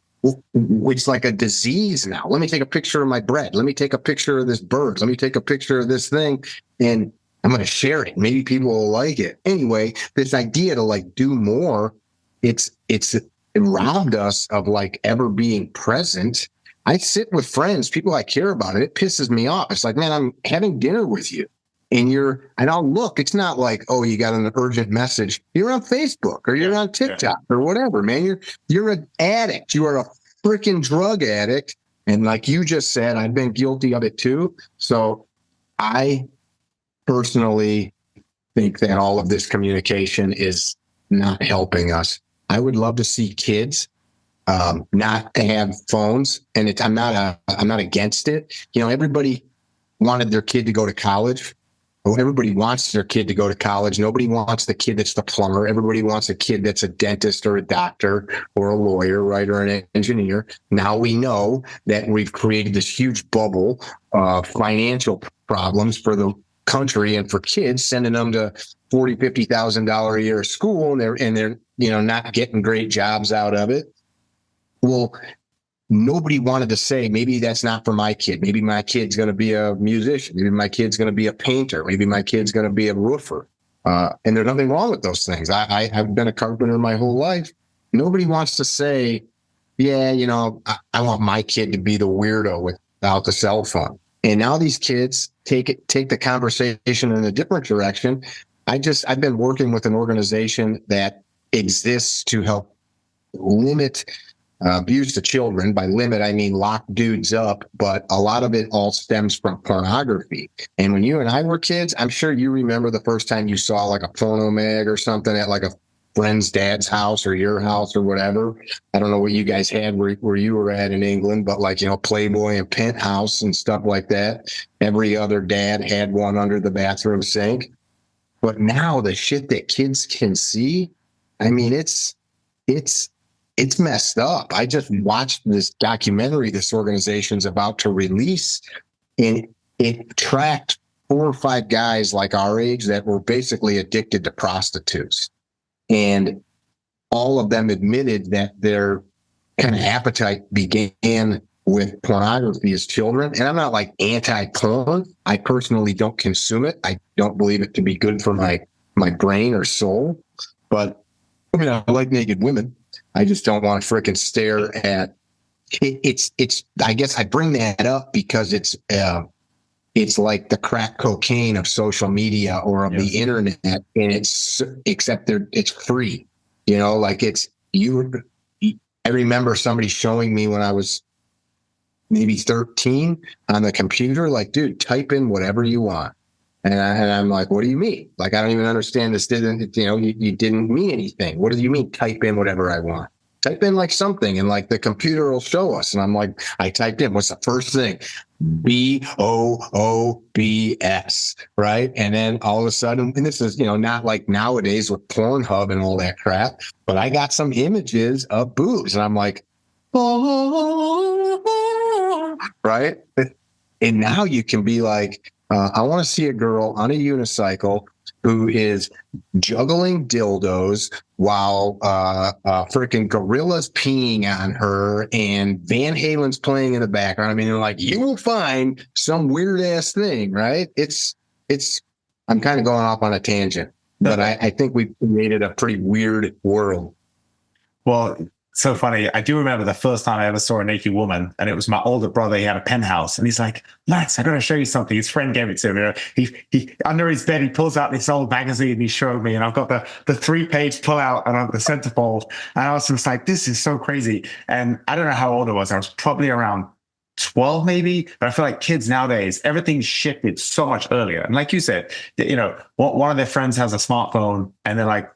it's like a disease now. Let me take a picture of my bread. Let me take a picture of this bird. Let me take a picture of this thing. And I'm going to share it. Maybe people will like it. Anyway, this idea to like do more, it robbed us of like ever being present. I sit with friends, people I care about, and it pisses me off. It's like, man, I'm having dinner with you. And I'll look, it's not like, oh, you got an urgent message. You're on Facebook or you're on TikTok or whatever, man. You're an addict. You are a freaking drug addict. And like you just said, I've been guilty of it too. So I personally think that all of this communication is not helping us. I would love to see kids not to have phones. And I'm not against it. Everybody wanted their kid to go to college. Well, everybody wants their kid to go to college. Nobody wants the kid that's the plumber. Everybody wants a kid that's a dentist or a doctor or a lawyer, right, or an engineer. Now we know that we've created this huge bubble of financial problems for the country and for kids, sending them to $40,000, $50,000 a year school, and they're not getting great jobs out of it. Well, nobody wanted to say, maybe that's not for my kid. Maybe my kid's going to be a musician. Maybe my kid's going to be a painter. Maybe my kid's going to be a roofer. And there's nothing wrong with those things. I've been a carpenter my whole life. Nobody wants to say, yeah, I want my kid to be the weirdo without the cell phone. And now these kids take the conversation in a different direction. I've been working with an organization that exists to help limit abuse to children. By limit, I mean lock dudes up, but a lot of it all stems from pornography. And when you and I were kids, I'm sure you remember the first time you saw like a phono mag or something at like a friend's dad's house or your house or whatever. I don't know what you guys had where you were at in England, but like, Playboy and Penthouse and stuff like that. Every other dad had one under the bathroom sink. But now the shit that kids can see, I mean, it's messed up. I just watched this documentary this organization's about to release, and it tracked 4 or 5 guys like our age that were basically addicted to prostitutes. And all of them admitted that their kind of appetite began with pornography as children. And I'm not like anti-porn. I personally don't consume it. I don't believe it to be good for my brain or soul. But I mean, I like naked women. I just don't want to frickin' stare at it. It's I guess I bring that up because it's like the crack cocaine of social media or of the internet, and it's free, like I remember somebody showing me when I was maybe 13 on the computer, like, dude, type in whatever you want. I'm like, what do you mean? Like, I don't even understand this. You didn't mean anything. What do you mean? Type in whatever I want. Type in like something and like the computer will show us. And I'm like, I typed in, what's the first thing? BOOBS, right? And then all of a sudden, and this is, not like nowadays with Pornhub and all that crap, but I got some images of boobs and I'm like, oh, right? And now you can be like, I want to see a girl on a unicycle who is juggling dildos while freaking gorillas peeing on her and Van Halen's playing in the background. I mean, like, you will find some weird ass thing, right? I'm kind of going off on a tangent, but I think we created a pretty weird world. Well, so funny. I do remember the first time I ever saw a naked woman, and it was my older brother. He had a penthouse, and he's like, "Max, I got to show you something." His friend gave it to me. He under his bed, he pulls out this old magazine, and he showed me, and I've got the 3-page pullout and the centerfold, and I was just like, "This is so crazy." And I don't know how old I was. I was probably around 12 maybe, but I feel like kids nowadays, everything's shifted so much earlier. And like you said, one of their friends has a smartphone, and they're like,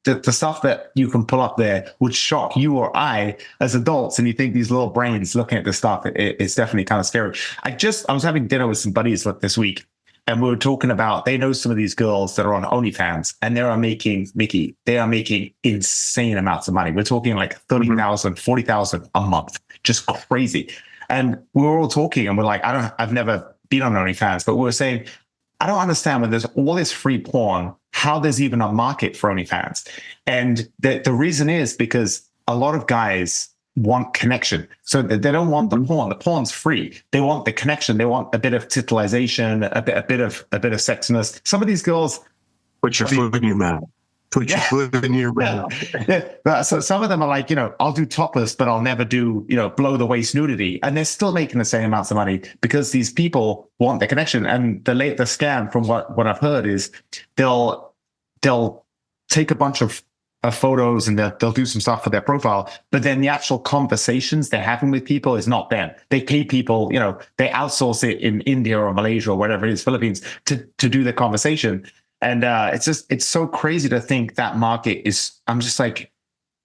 the stuff that you can pull up there would shock you or I as adults. And you think these little brains looking at this stuff, it's definitely kind of scary. I was having dinner with some buddies this week, and we were talking about, they know some of these girls that are on OnlyFans, and they are making insane amounts of money. We're talking like 30,000, 40,000 a month, just crazy. And we were all talking, and we're like, I've never been on OnlyFans, but we were saying, I don't understand when there's all this free porn, how there's even a market for OnlyFans. And the reason is because a lot of guys want connection. So they don't want the porn. The porn's free. They want the connection. They want a bit of titillization, a bit of sexiness. Some of these girls put your foot in your mouth. Put your foot in your mouth. Yeah. So some of them are like, I'll do topless, but I'll never do, below the waist nudity. And they're still making the same amounts of money because these people want the connection. And the scam, from what I've heard, is they'll take a bunch of photos and they'll do some stuff for their profile, but then the actual conversations they're having with people is not them. They pay people, they outsource it in India or Malaysia or whatever it is, Philippines, to do the conversation. And it's so crazy to think that market is, I'm just like,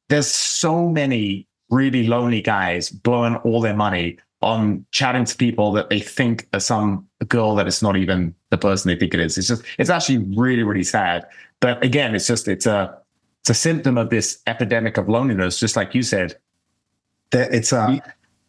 there's so many really lonely guys blowing all their money on chatting to people that they think are some girl that is not even the person they think it is. It's actually really, really sad. But again, it's a symptom of this epidemic of loneliness, just like you said. That it's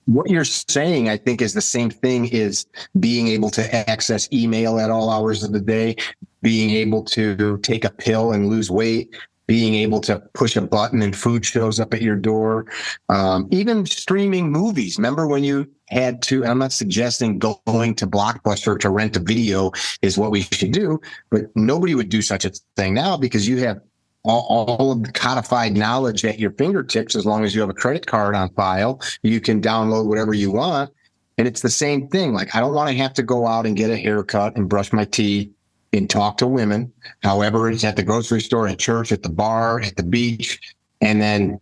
what you're saying, I think, is the same thing as being able to access email at all hours of the day, being able to take a pill and lose weight, being able to push a button and food shows up at your door, even streaming movies. Remember when you had to, I'm not suggesting going to Blockbuster to rent a video is what we should do, but nobody would do such a thing now because you have all of the codified knowledge at your fingertips. As long as you have a credit card on file, you can download whatever you want. And it's the same thing. Like, I don't want to have to go out and get a haircut and brush my teeth and talk to women, however it's at the grocery store, at church, at the bar, at the beach, and then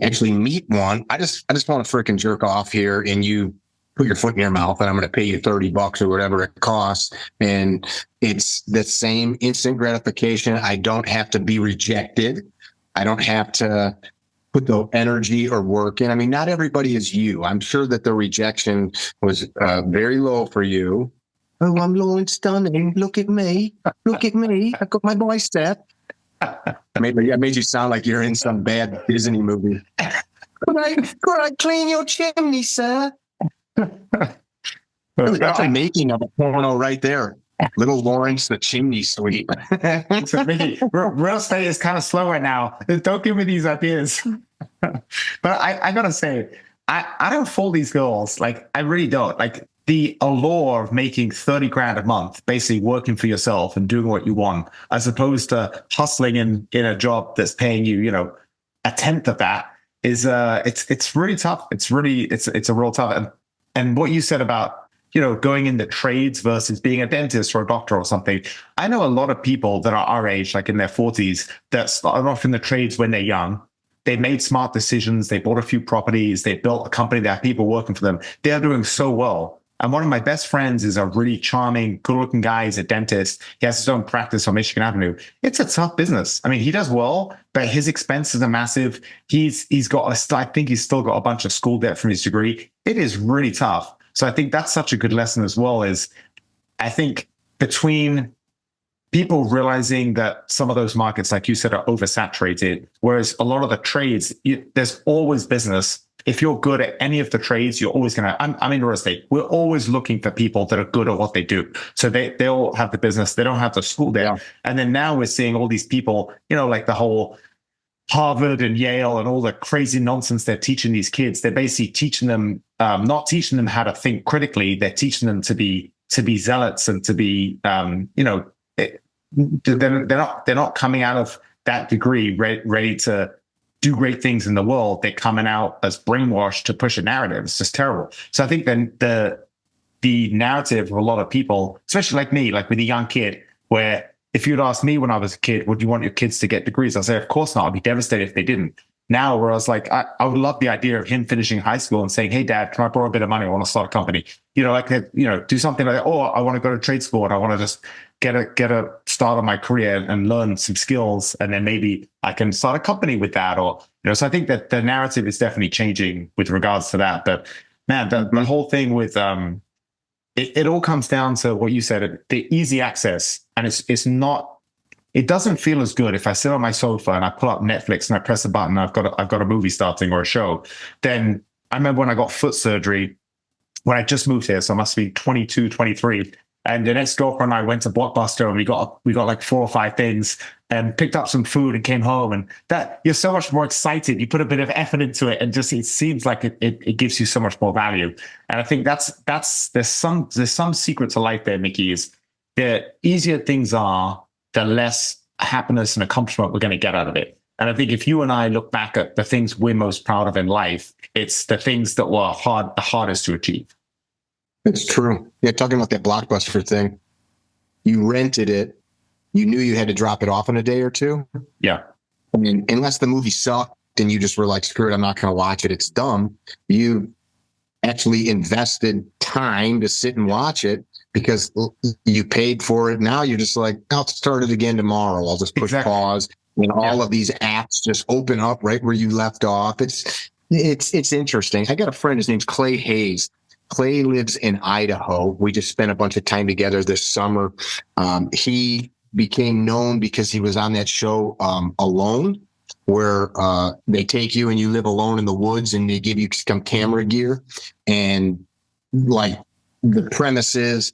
actually meet one. I just want to freaking jerk off here, and you put your foot in your mouth, and I'm going to pay you $30 or whatever it costs. And it's the same instant gratification. I don't have to be rejected. I don't have to put the energy or work in. I mean, not everybody is you. I'm sure that the rejection was very low for you. Oh, I'm low and stunning. Look at me. Look at me. I got my bicep. Maybe I made you sound like you're in some bad Disney movie. Could I clean your chimney, sir? That's a making of a porno right there. Little Lawrence, the chimney sweep. So Mickey, real estate is kind of slow right now. Don't give me these ideas. But I gotta say, I don't fool these girls. Like, I really don't. Like, the allure of making 30 grand a month, basically working for yourself and doing what you want, as opposed to hustling in a job that's paying you, a tenth of that, is it's really tough. It's a real tough. And what you said about, going into trades versus being a dentist or a doctor or something. I know a lot of people that are our age, like in their 40s, that started off in the trades when they're young. They made smart decisions. They bought a few properties. They built a company that had people working for them. They're doing so well. And one of my best friends is a really charming, good-looking guy. He's a dentist. He has his own practice on Michigan Avenue. It's a tough business. I mean, he does well, but his expenses are massive. He's got I think he's still got a bunch of school debt from his degree. It is really tough. So I think that's such a good lesson as well, is I think between people realizing that some of those markets, like you said, are oversaturated, whereas a lot of the trades, there's always business. If you're good at any of the trades, you're always going to, I'm in real estate. We're always looking for people that are good at what they do. So they'll have the business. They don't have the school there. Yeah. And then now we're seeing all these people, like the whole Harvard and Yale and all the crazy nonsense they're teaching these kids. They're basically teaching them, not teaching them how to think critically. They're teaching them to be zealots and to be, they're not coming out of that degree ready to do great things in the world. They're coming out as brainwashed to push a narrative. It's just terrible. So I think then the narrative of a lot of people, especially like me, like with a young kid, where if you'd asked me when I was a kid, would you want your kids to get degrees? I'd say, of course not. I'd be devastated if they didn't. Now, where I was like, I would love the idea of him finishing high school and saying, hey, Dad, can I borrow a bit of money? I want to start a company. Do something like that. Or I want to go to trade school and I want to just get a start on my career and learn some skills. And then maybe I can start a company with that. Or, so I think that the narrative is definitely changing with regards to that. But man, the whole thing with, it all comes down to what you said, the easy access. And it doesn't feel as good if I sit on my sofa and I pull up Netflix and I press a button, I've got a movie starting or a show. Then I remember when I got foot surgery, when I just moved here, so I must be 22, 23. And the next girlfriend and I went to Blockbuster and we got like 4 or 5 things and picked up some food and came home. And that you're so much more excited. You put a bit of effort into it and just, it seems like it gives you so much more value. And I think there's some secret to life there, Mickey, is the easier things are, the less happiness and accomplishment we're going to get out of it. And I think if you and I look back at the things we're most proud of in life, it's the things that were the hardest to achieve. It's true. Yeah, talking about that Blockbuster thing, you rented it, you knew you had to drop it off in a day or two. Yeah. I mean, unless the movie sucked and you just were like, screw it, I'm not going to watch it, it's dumb. You actually invested time to sit and watch it because you paid for it. Now you're just like, I'll start it again tomorrow. I'll just push pause. And all of these apps just open up right where you left off. It's interesting. I got a friend, his name's Clay Hayes. Clay lives in Idaho. We just spent a bunch of time together this summer. He became known because he was on that show, Alone, where they take you and you live alone in the woods and they give you some camera gear. And like the premise is,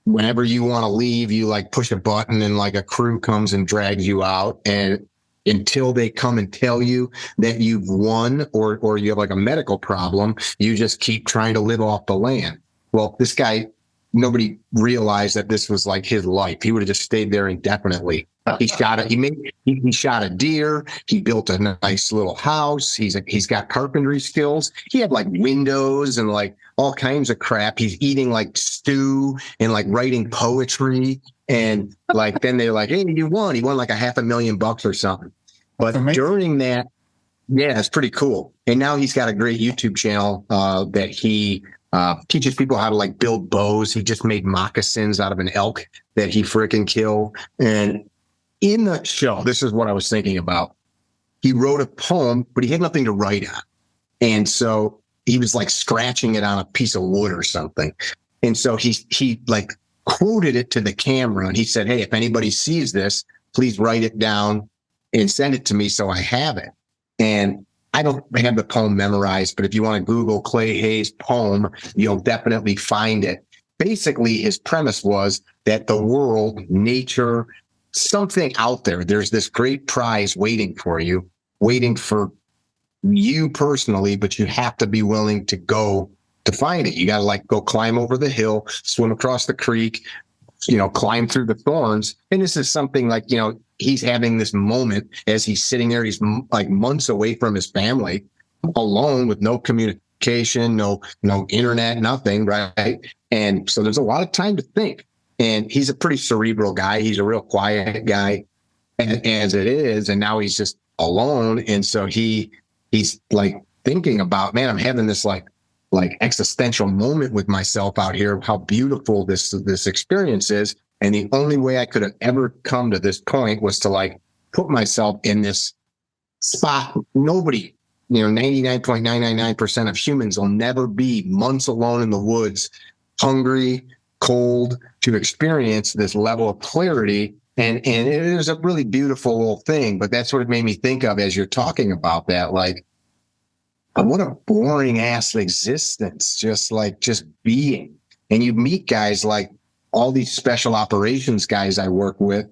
whenever you want to leave, you like push a button and like a crew comes and drags you out. And until they come and tell you that you've won or you have like a medical problem, you just keep trying to live off the land. Well, this guy, nobody realized that this was like his life. He would have just stayed there indefinitely. He shot a deer. He built a nice little house. He's got carpentry skills. He had like windows and like all kinds of crap. He's eating like stew and like writing poetry. And like, then they're like, hey, you won. He won like $500,000 or something. But during that, yeah, it's pretty cool. And now he's got a great YouTube channel that he teaches people how to like build bows. He just made moccasins out of an elk that he freaking killed. And in the show, this is what I was thinking about. He wrote a poem, but he had nothing to write on. And so he was like scratching it on a piece of wood or something. And so he like quoted it to the camera and he said, hey, if anybody sees this, please write it down and send it to me so I have it. And I don't have the poem memorized, but if you want to Google Clay Hayes poem, you'll definitely find it. Basically, his premise was that the world, nature, something out there, there's this great prize waiting for you personally, but you have to be willing to go to find it. You got to like go climb over the hill, swim across the creek, climb through the thorns. And this is something like, he's having this moment as he's sitting there. He's like months away from his family, alone with no communication, no internet, nothing. Right. And so there's a lot of time to think. And he's a pretty cerebral guy. He's a real quiet guy as it is. And now he's just alone. And so he's like thinking about, man, I'm having this like like existential moment with myself out here of how beautiful this experience is. And the only way I could have ever come to this point was to like put myself in this spot. Nobody, 99.999% of humans will never be months alone in the woods, hungry, cold, to experience this level of clarity. And it is a really beautiful little thing, but that's what it made me think of as you're talking about that. Like, what a boring ass existence, just being. And you meet guys like all these special operations guys I work with,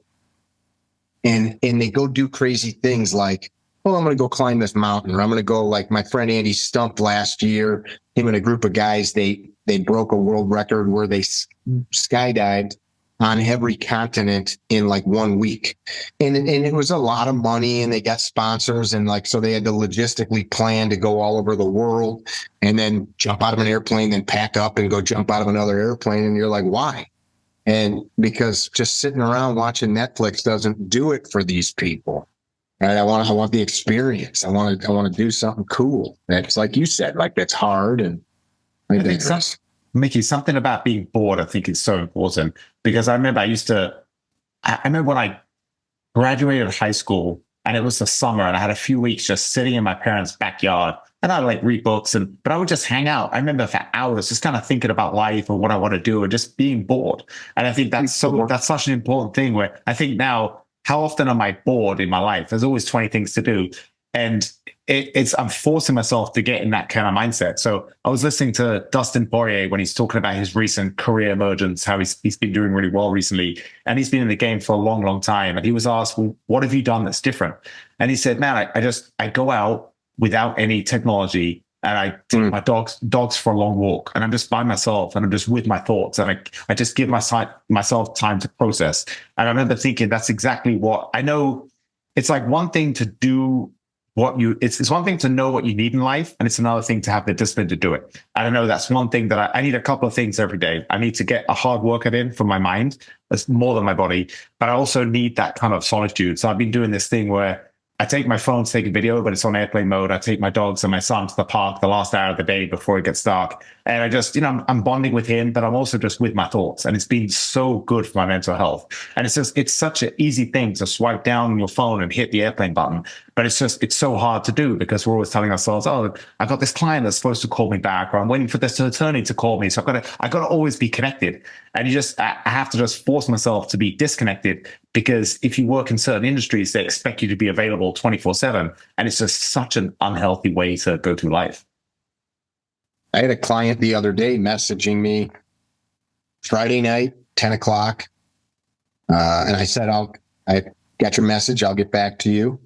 and they go do crazy things like, oh, I'm going to go climb this mountain, or I'm going to go, like my friend Andy Stump last year, him and a group of guys, they broke a world record where they skydived on every continent in like 1 week. And it was a lot of money, and they got sponsors, and like, so they had to logistically plan to go all over the world and then jump out of an airplane, then pack up and go jump out of another airplane. And you're like, why? And because just sitting around watching Netflix doesn't do it for these people. Right? I want the experience. I want to do something cool. That's like you said, like that's hard. And I think Mickey, something about being bored, I think is so important, because I remember I remember when I graduated high school, and it was the summer, and I had a few weeks just sitting in my parents' backyard, and I'd like read books, but I would just hang out. I remember for hours just kind of thinking about life or what I want to do, and just being bored. And I think that's such an important thing, where I think now, how often am I bored in my life? There's always 20 things to do. And I'm forcing myself to get in that kind of mindset. So I was listening to Dustin Poirier when he's talking about his recent career emergence, how he's been doing really well recently. And he's been in the game for a long, long time. And he was asked, well, what have you done that's different? And he said, man, I go out without any technology, and I take my dogs for a long walk, and I'm just by myself, and I'm just with my thoughts, and I just give myself time to process. And I remember thinking, that's exactly what I know. It's like one thing to do it's one thing to know what you need in life, and it's another thing to have the discipline to do it. I don't know. That's one thing that I need a couple of things every day. I need to get a hard workout in for my mind. That's more than my body, but I also need that kind of solitude. So I've been doing this thing where I take my phone to take a video, but it's on airplane mode. I take my dogs and my son to the park the last hour of the day before it gets dark. And I just, I'm bonding with him, but I'm also just with my thoughts. And it's been so good for my mental health. And it's such an easy thing to swipe down on your phone and hit the airplane button. But it's so hard to do, because we're always telling ourselves, oh, I've got this client that's supposed to call me back, or I'm waiting for this attorney to call me. So I've got to always be connected. And I have to just force myself to be disconnected, because if you work in certain industries, they expect you to be available 24/7. And it's just such an unhealthy way to go through life. I had a client the other day messaging me Friday night, 10 o'clock. And I said, I got your message. I'll get back to you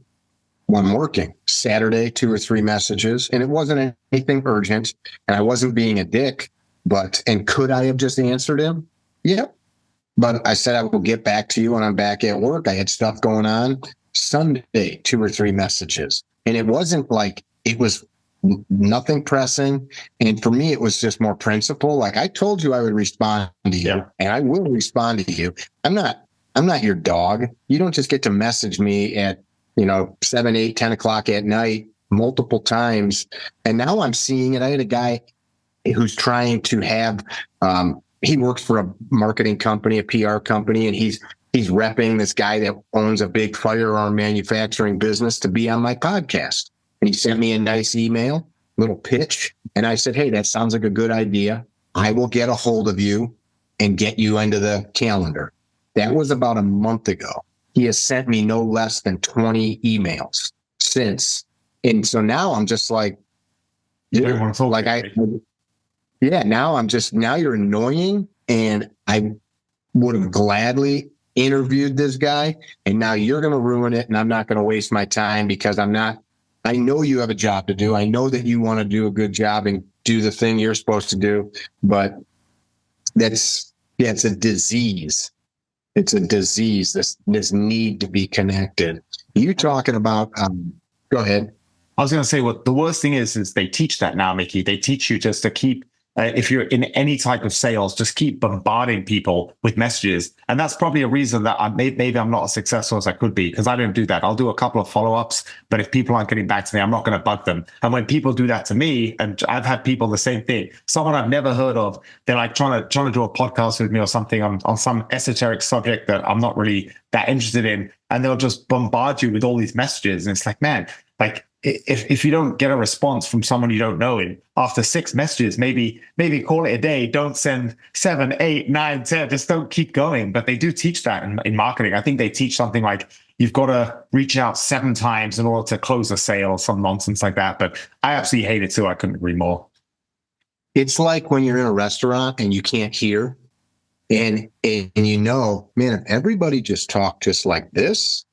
when I'm working. Saturday, 2 or 3 messages. And it wasn't anything urgent. And I wasn't being a dick. And could I have just answered him? Yep. But I said, I will get back to you when I'm back at work. I had stuff going on. Sunday, 2 or 3 messages. And it wasn't like, it was nothing pressing. And for me, it was just more principle. Like, I told you I would respond to you, and I will respond to you. I'm not your dog. You don't just get to message me at, 7, 8, 10 o'clock at night multiple times. And now I'm seeing it. I had a guy who's trying to have, he works for a marketing company, a PR company, and he's repping this guy that owns a big firearm manufacturing business to be on my podcast. And he sent me a nice email, little pitch. And I said, hey, that sounds like a good idea. I will get a hold of you and get you into the calendar. That was about a month ago. He has sent me no less than 20 emails since. And so now I'm just like, now you're annoying. And I would have gladly interviewed this guy. And now you're going to ruin it. And I'm not going to waste my time, because I know you have a job to do. I know that you want to do a good job and do the thing you're supposed to do, but it's a disease. It's a disease, this need to be connected. You talking about, go ahead. I was going to say, what the worst thing is they teach that now, Mickey. They teach you just to keep if you're in any type of sales, just keep bombarding people with messages. And that's probably a reason that maybe I'm not as successful as I could be, because I don't do that. I'll do a couple of follow-ups, but if people aren't getting back to me, I'm not going to bug them. And when people do that to me, and I've had people the same thing, someone I've never heard of, they're like trying to do a podcast with me or something on some esoteric subject that I'm not really that interested in, and they'll just bombard you with all these messages. And it's like, man, like, if you don't get a response from someone you don't know in after 6 messages, maybe call it a day. Don't send 7, 8, 9, 10. Just don't keep going. But they do teach that in marketing. I think they teach something like you've got to reach out 7 times in order to close a sale or some nonsense like that. But I absolutely hate it too. I couldn't agree more. It's like when you're in a restaurant and you can't hear, and you know, man, if everybody just talked just like this,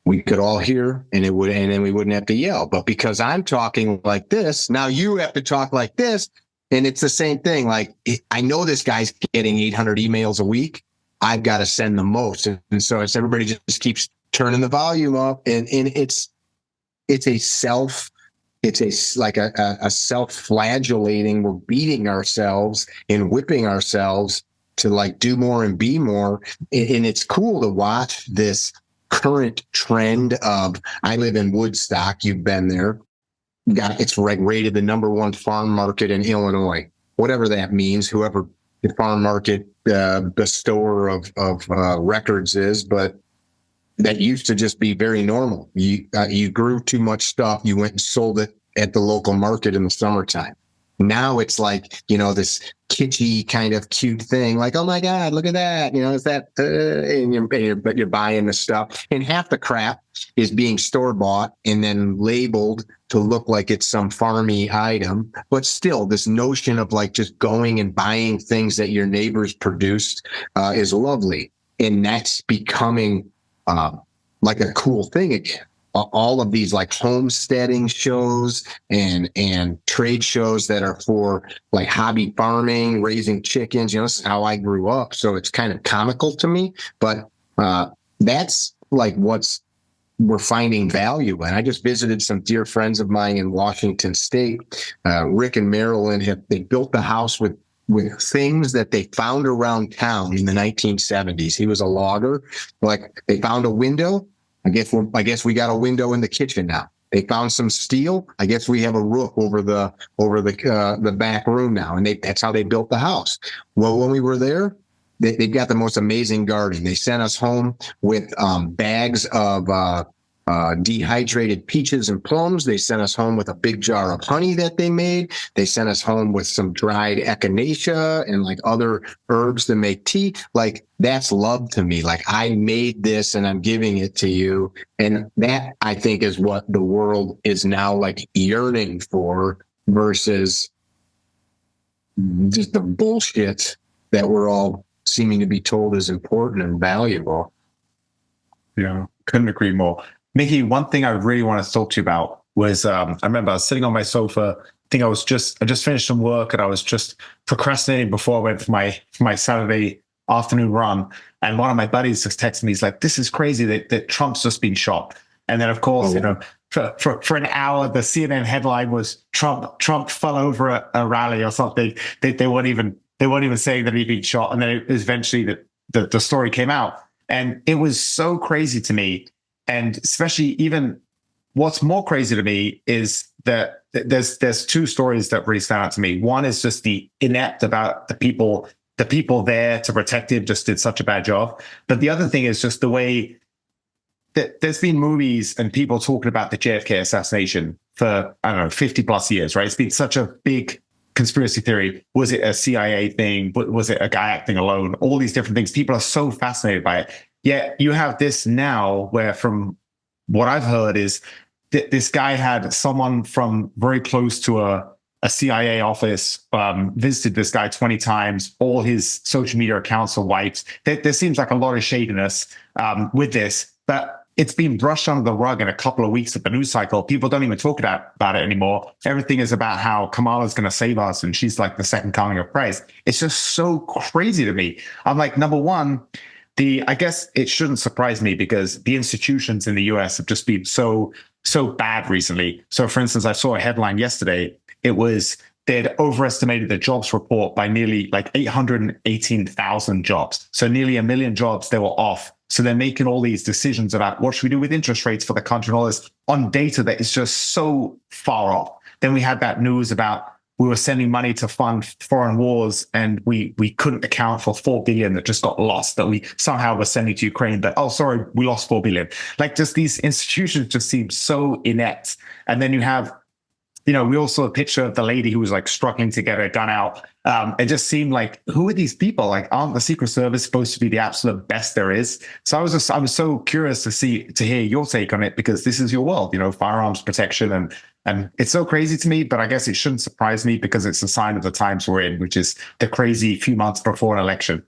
we could all hear, and then we wouldn't have to yell. But because I'm talking like this, now you have to talk like this. And it's the same thing. Like, I know this guy's getting 800 emails a week. I've got to send the most. And so it's everybody just keeps turning the volume up, and it's a self-flagellating. We're beating ourselves and whipping ourselves to like do more and be more. And it's cool to watch this current trend of, I live in Woodstock, you've been there, it's rated the #1 farm market in Illinois, whatever that means, whoever the farm market bestower of records is. But that used to just be very normal. You grew too much stuff, you went and sold it at the local market in the summertime. Now it's like, this kitschy kind of cute thing, like, oh my God, look at that. Is that, but you're buying the stuff, and half the crap is being store bought and then labeled to look like it's some farmy item. But still, this notion of like just going and buying things that your neighbors produced is lovely. And that's becoming like a cool thing again. All of these like homesteading shows and trade shows that are for like hobby farming, raising chickens. This is how I grew up. So it's kind of comical to me, but that's like we're finding value in. I just visited some dear friends of mine in Washington State. Rick and Marilyn they built the house with things that they found around town in the 1970s. He was a logger. Like, they found a window. I guess we got a window in the kitchen now. They found some steel. I guess we have a roof over the back room now, and that's how they built the house. Well, when we were there, they've got the most amazing garden. They sent us home with bags of dehydrated peaches and plums. They sent us home with a big jar of honey that they made. They sent us home with some dried echinacea and like other herbs to make tea. Like, that's love to me. Like, I made this and I'm giving it to you. And that, I think, is what the world is now like yearning for, versus just the bullshit that we're all seeming to be told is important and valuable. Yeah, couldn't agree more. Mickey, one thing I really want to talk to you about was, I remember I was sitting on my sofa. I think I just finished some work, and I was just procrastinating before I went for my Saturday afternoon run. And one of my buddies just texted me. He's like, "This is crazy that Trump's just been shot." And then, of course, for an hour, the CNN headline was Trump fell over a rally or something. They weren't even saying that he'd been shot. And then it was eventually the story came out, and it was so crazy to me. And especially, even what's more crazy to me is that there's 2 stories that really stand out to me. One is just the inept about the people there to protect him just did such a bad job. But the other thing is just the way that there's been movies and people talking about the JFK assassination for, I don't know, 50 plus years, right? It's been such a big conspiracy theory. Was it a CIA thing? Was it a guy acting alone? All these different things. People are so fascinated by it. Yet you have this now where, from what I've heard, is this guy had someone from very close to a CIA office visited this guy 20 times. All his social media accounts are wiped. There seems like a lot of shadiness with this, but it's been brushed under the rug in a couple of weeks of the news cycle. People don't even talk about it anymore. Everything is about how Kamala's going to save us, and she's like the second coming of Christ. It's just so crazy to me. I'm like, number one, I guess it shouldn't surprise me, because the institutions in the US have just been so bad recently. So, for instance, I saw a headline yesterday. It was they'd overestimated the jobs report by nearly like 818,000 jobs. So nearly 1 million jobs they were off. So they're making all these decisions about what should we do with interest rates for the country and all this on data that is just so far off. Then we had that news about we were sending money to fund foreign wars and we couldn't account for 4 billion that just got lost that we somehow were sending to Ukraine. But, oh, sorry, we lost 4 billion. Like, just these institutions just seem so inept. And then you have, we all saw a picture of the lady who was like struggling to get her gun out. It just seemed like, who are these people? Like, aren't the Secret Service supposed to be the absolute best there is? So I was so curious to hear your take on it, because this is your world, firearms protection, and it's so crazy to me, but I guess it shouldn't surprise me because it's a sign of the times we're in, which is the crazy few months before an election.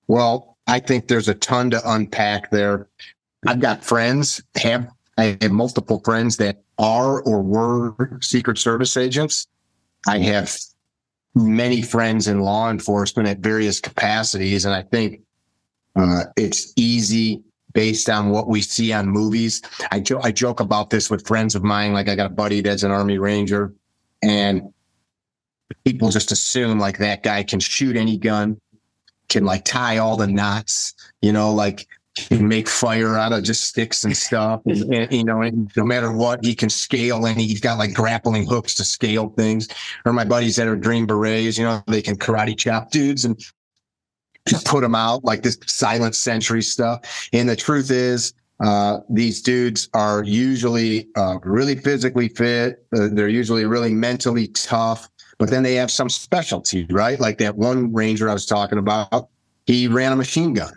Well, I think there's a ton to unpack there. I've got I have multiple friends that are or were Secret Service agents. I have many friends in law enforcement at various capacities, and I think it's easy based on what we see on movies. I joke about this with friends of mine. Like, I got a buddy that's an Army Ranger, and people just assume like that guy can shoot any gun, can like tie all the knots, like can make fire out of just sticks and stuff. And no matter what, he can scale, and he's got like grappling hooks to scale things. Or my buddies that are Green Berets, they can karate chop dudes and just put them out, like this silent sentry stuff. And the truth is, these dudes are usually really physically fit. They're usually really mentally tough, but then they have some specialty, right? Like that one Ranger I was talking about, he ran a machine gun.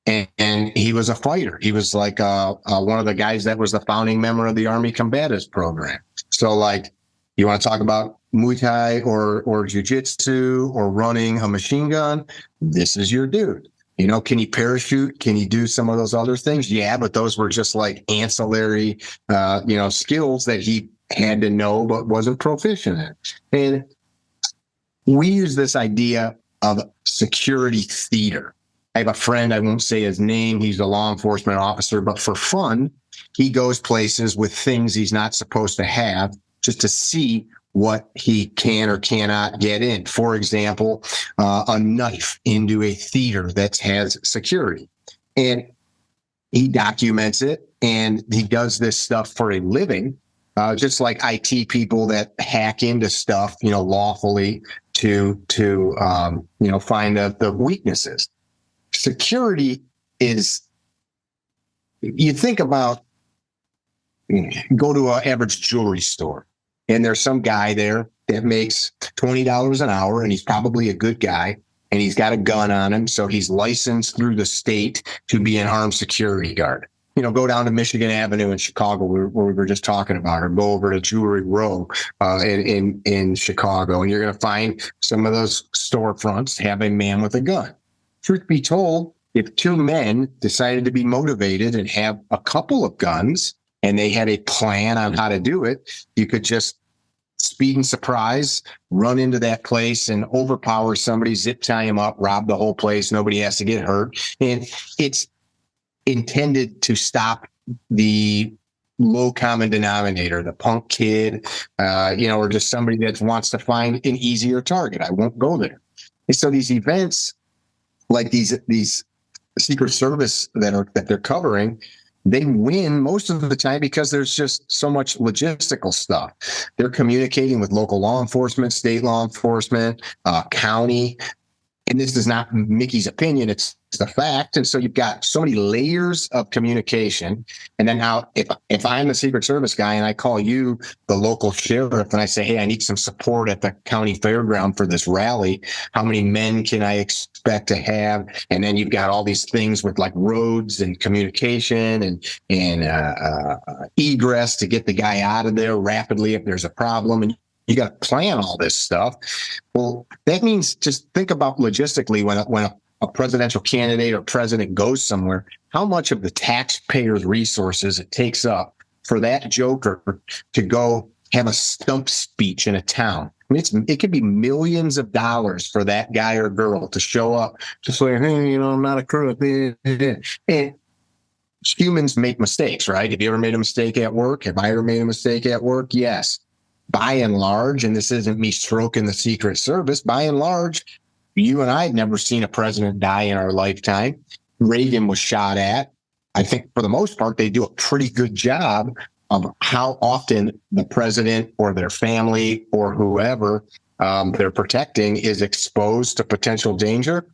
And he was a fighter. He was like one of the guys that was the founding member of the Army Combatives program. So, like, you want to talk about Muay Thai or Jiu-Jitsu or running a machine gun? This is your dude. Can he parachute? Can he do some of those other things? Yeah, but those were just like ancillary, skills that he had to know but wasn't proficient in. And we use this idea of security theater. I have a friend, I won't say his name, he's a law enforcement officer, but for fun, he goes places with things he's not supposed to have just to see what he can or cannot get in. For example, a knife into a theater that has security. And he documents it, and he does this stuff for a living, just like IT people that hack into stuff, lawfully to find the weaknesses. Security is, you think about, go to an average jewelry store, and there's some guy there that makes $20 an hour, and he's probably a good guy, and he's got a gun on him, so he's licensed through the state to be an armed security guard. Go down to Michigan Avenue in Chicago, where we were just talking about, or go over to Jewelry Row in Chicago, and you're going to find some of those storefronts have a man with a gun. Truth be told, if two men decided to be motivated and have a couple of guns, and they had a plan on how to do it, you could just speed and surprise, run into that place and overpower somebody, zip tie him up, rob the whole place. Nobody has to get hurt. And it's intended to stop the low common denominator, the punk kid, or just somebody that wants to find an easier target. I won't go there. And so these events, like these Secret Service that they're covering, they win most of the time because there's just so much logistical stuff. They're communicating with local law enforcement, state law enforcement, county. And this is not Mickey's opinion, it's the fact. And so you've got so many layers of communication. And then now if I'm the Secret Service guy and I call you, the local sheriff, and I say, hey, I need some support at the county fairground for this rally, how many men can I expect to have? And then you've got all these things with like roads and communication and egress to get the guy out of there rapidly if there's a problem. And you got to plan all this stuff. Well, that means just think about logistically when a presidential candidate or president goes somewhere, how much of the taxpayers' resources it takes up for that joker to go have a stump speech in a town. I mean, it could be millions of dollars for that guy or girl to show up, just like, hey, I'm not a crook. And humans make mistakes, right? Have you ever made a mistake at work? Have I ever made a mistake at work? Yes. by and large, and this isn't me stroking the Secret Service, by and large, you and I had never seen a president die in our lifetime. Reagan was shot at. I think for the most part, they do a pretty good job of how often the president or their family or whoever they're protecting is exposed to potential danger.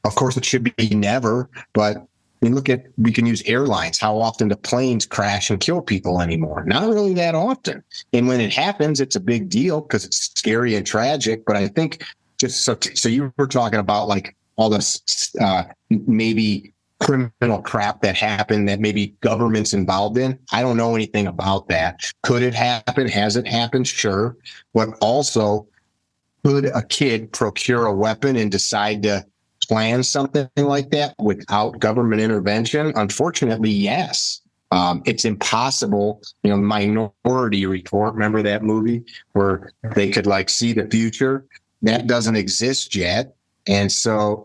Of course, it should be never, but we can use airlines. How often do planes crash and kill people anymore? Not really that often. And when it happens, it's a big deal because it's scary and tragic. But I think just so you were talking about like all this maybe criminal crap that happened that maybe government's involved in. I don't know anything about that. Could it happen? Has it happened? Sure. But also, could a kid procure a weapon and decide to plan something like that without government intervention? Unfortunately, yes. It's impossible. Minority Report, remember that movie where they could like see the future? That doesn't exist yet. And so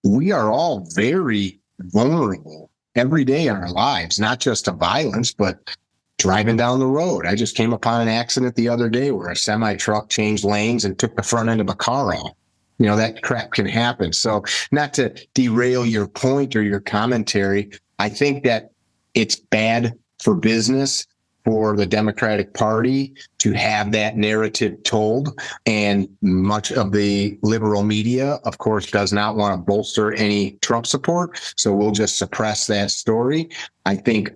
we are all very vulnerable every day in our lives, not just to violence, but driving down the road. I just came upon an accident the other day where a semi-truck changed lanes and took the front end of a car off. That crap can happen. So not to derail your point or your commentary, I think that it's bad for business for the Democratic Party to have that narrative told. And much of the liberal media, of course, does not want to bolster any Trump support. So we'll just suppress that story. I think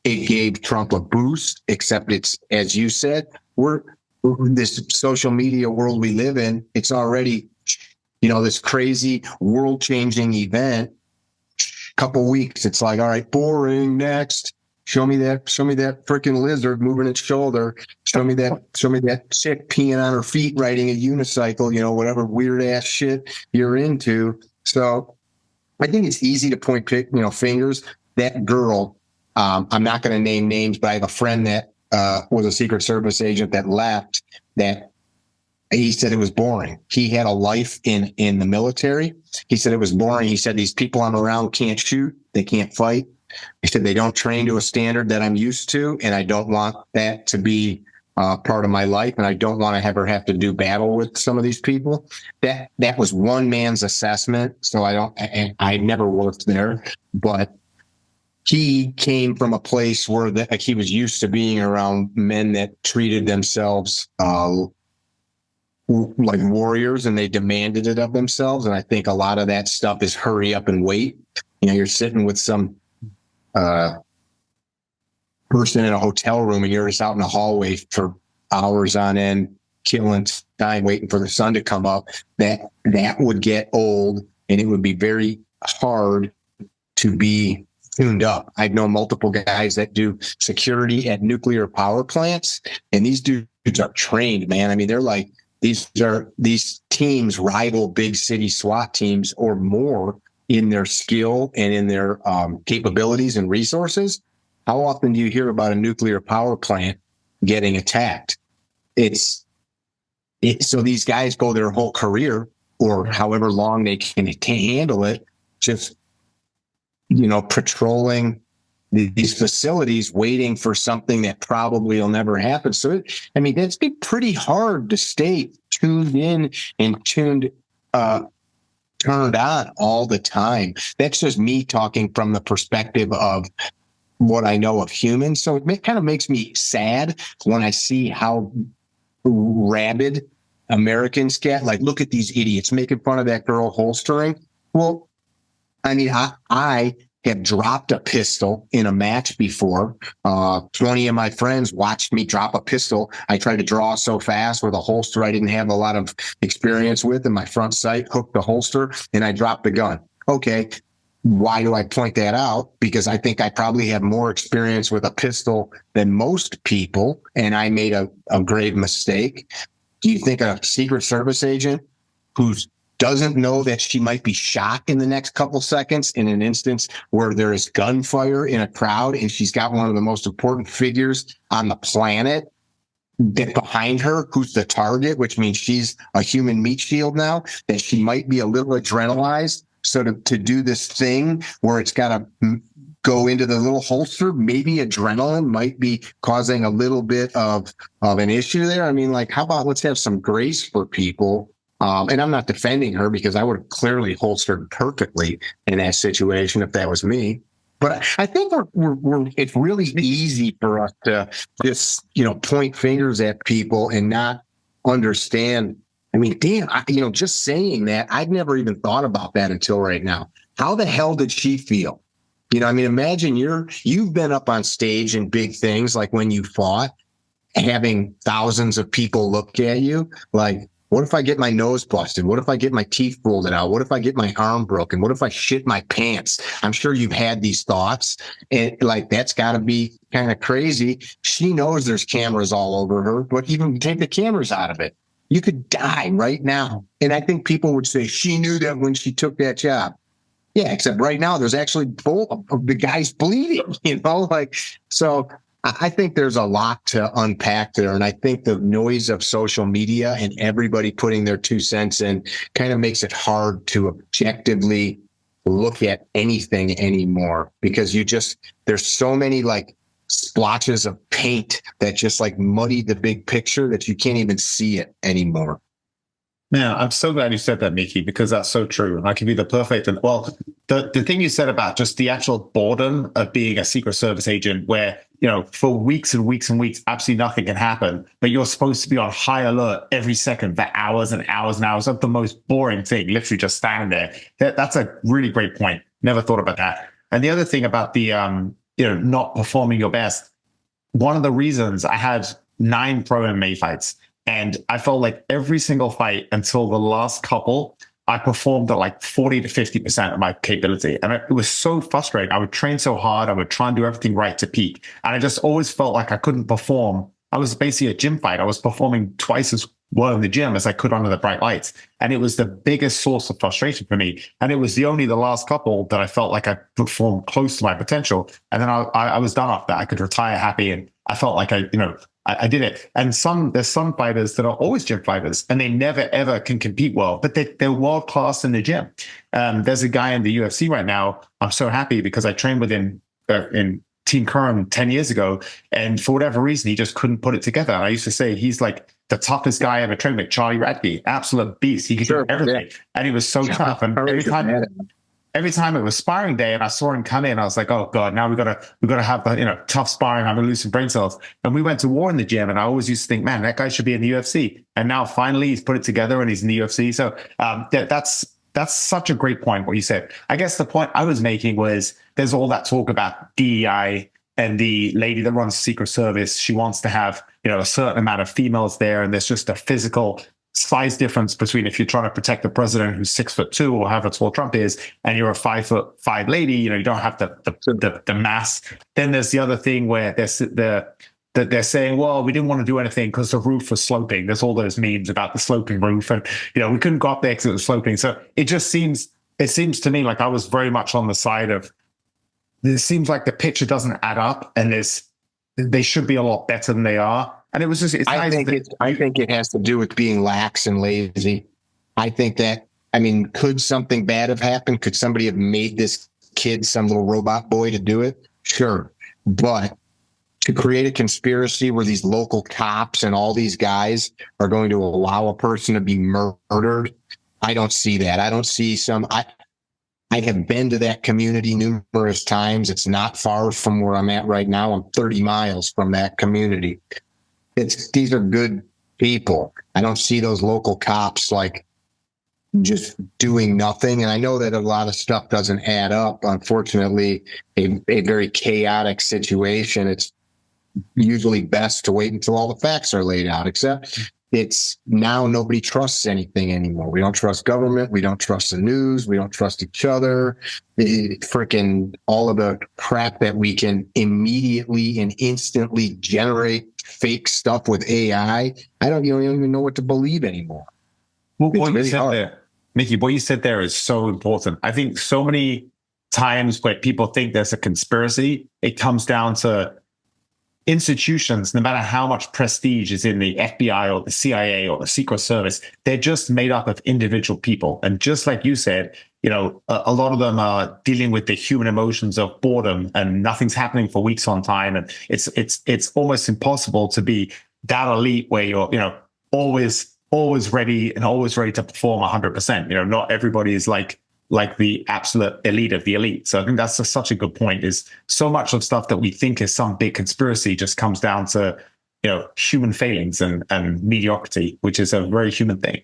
it gave Trump a boost, except it's, as you said, this social media world we live in, it's already, this crazy world-changing event. Couple weeks, it's like, all right, boring, next. Show me that freaking lizard moving its shoulder. Show me that chick peeing on her feet riding a unicycle, whatever weird ass shit you're into. So I think it's easy to point fingers. That girl, I'm not going to name names, but I have a friend that was a Secret Service agent that left, that he said it was boring. He had a life in the military. He said it was boring. He said, these people I'm around can't shoot. They can't fight. He said, they don't train to a standard that I'm used to. And I don't want that to be part of my life. And I don't want to ever have to do battle with some of these people. That was one man's assessment. So I never worked there, but he came from a place where he was used to being around men that treated themselves like warriors, and they demanded it of themselves. And I think a lot of that stuff is hurry up and wait. You're sitting with some person in a hotel room and you're just out in the hallway for hours on end, killing time, waiting for the sun to come up. That would get old, and it would be very hard to be tuned up. I know multiple guys that do security at nuclear power plants, and these dudes are trained, man. I mean, they're like, these teams rival big city SWAT teams or more in their skill and in their capabilities and resources. How often do you hear about a nuclear power plant getting attacked? So these guys go their whole career, or however long they can handle it, just patrolling these facilities, waiting for something that probably will never happen. So, that's been pretty hard to stay tuned in and turned on all the time. That's just me talking from the perspective of what I know of humans. So it kind of makes me sad when I see how rabid Americans get. Like, look at these idiots making fun of that girl holstering. Well, I have dropped a pistol in a match before. 20 of my friends watched me drop a pistol. I tried to draw so fast with a holster I didn't have a lot of experience with, and my front sight hooked the holster, and I dropped the gun. Okay, why do I point that out? Because I think I probably have more experience with a pistol than most people, and I made a grave mistake. Do you think a Secret Service agent who's doesn't know that she might be shot in the next couple seconds in an instance where there is gunfire in a crowd and she's got one of the most important figures on the planet behind her, who's the target, which means she's a human meat shield now, that she might be a little adrenalized. So to do this thing where it's got to go into the little holster. Maybe adrenaline might be causing a little bit of an issue there. I mean, like, how about let's have some grace for people? And I'm not defending her because I would have clearly holstered perfectly in that situation if that was me. But I think it's really easy for us to just, point fingers at people and not understand. I mean, damn, just saying that, I'd never even thought about that until right now. How the hell did she feel? I mean, imagine you've been up on stage in big things like when you fought, having thousands of people look at you like, what if I get my nose busted? What if I get my teeth folded out? What if I get my arm broken? What if I shit my pants? I'm sure you've had these thoughts, and like, that's got to be kind of crazy. She knows there's cameras all over her, but even take the cameras out of it, you could die right now. And I think people would say she knew that when she took that job. Yeah, except right now there's actually both of the guys bleeding, so I think there's a lot to unpack there. And I think the noise of social media and everybody putting their 2 cents in kind of makes it hard to objectively look at anything anymore, because there's so many like splotches of paint that just like muddy the big picture that you can't even see it anymore. Man, I'm so glad you said that, Mickey, because that's so true. I can be the perfect. And well, the thing you said about just the actual boredom of being a Secret Service agent, where, for weeks and weeks and weeks, absolutely nothing can happen, but you're supposed to be on high alert every second for hours and hours and hours of the most boring thing, literally just standing there. That's a really great point. Never thought about that. And the other thing about the, not performing your best, one of the reasons I had 9 pro MMA fights, and I felt like every single fight until the last couple, I performed at like 40 to 50% of my capability. And it was so frustrating. I would train so hard. I would try and do everything right to peak. And I just always felt like I couldn't perform. I was basically a gym fight. I was performing twice as well in the gym as I could under the bright lights. And it was the biggest source of frustration for me. And it was the last couple that I felt like I performed close to my potential. And then I was done off that. I could retire happy. And I felt like I did it. And there's some fighters that are always gym fighters and they never, ever can compete well, but they're world class in the gym. There's a guy in the UFC right now. I'm so happy because I trained with him in Team Curran 10 years ago. And for whatever reason, he just couldn't put it together. And I used to say he's like the toughest guy I ever trained with, Charlie Radke, absolute beast. He could do everything. Yeah. And he was so tough. And every time it was sparring day and I saw him come in, I was like, oh God, now we gotta have the, tough sparring. I'm gonna lose some brain cells. And we went to war in the gym and I always used to think, man, that guy should be in the UFC. And now finally he's put it together and he's in the UFC. So that's such a great point, what you said. I guess the point I was making was there's all that talk about DEI and the lady that runs Secret Service. She wants to have, a certain amount of females there. And there's just a physical size difference between if you're trying to protect the president who's 6'2" or however tall Trump is, and you're a 5'5" lady, you don't have the mass. Then there's the other thing where they're saying, well, we didn't want to do anything because the roof was sloping. There's all those memes about the sloping roof, and we couldn't go up there because it was sloping. So it seems to me like I was very much on the side of, it seems like the picture doesn't add up, and they should be a lot better than they are. And it was just, I think it has to do with being lax and lazy. I think that, could something bad have happened? Could somebody have made this kid some little robot boy to do it? Sure. But to create a conspiracy where these local cops and all these guys are going to allow a person to be murdered, I don't see that. I don't see I have been to that community numerous times. It's not far from where I'm at right now. I'm 30 miles from that community. These are good people. I don't see those local cops like just doing nothing. And I know that a lot of stuff doesn't add up. Unfortunately, a very chaotic situation. It's usually best to wait until all the facts are laid out, except it's now nobody trusts anything anymore. We don't trust government. We don't trust the news. We don't trust each other. Freaking all of the crap that we can immediately and instantly generate fake stuff with AI. You don't even know what to believe anymore. Well, what you said there, Mickey, what you said there is so important. I think so many times where people think there's a conspiracy, it comes down to institutions, no matter how much prestige is in the FBI or the CIA or the Secret Service, they're just made up of individual people. And just like you said, a lot of them are dealing with the human emotions of boredom and nothing's happening for weeks on time. And it's almost impossible to be that elite where you're, always ready and always ready to perform 100%. Not everybody is like the absolute elite of the elite. So I think that's such a good point, is so much of stuff that we think is some big conspiracy just comes down to, human failings and mediocrity, which is a very human thing.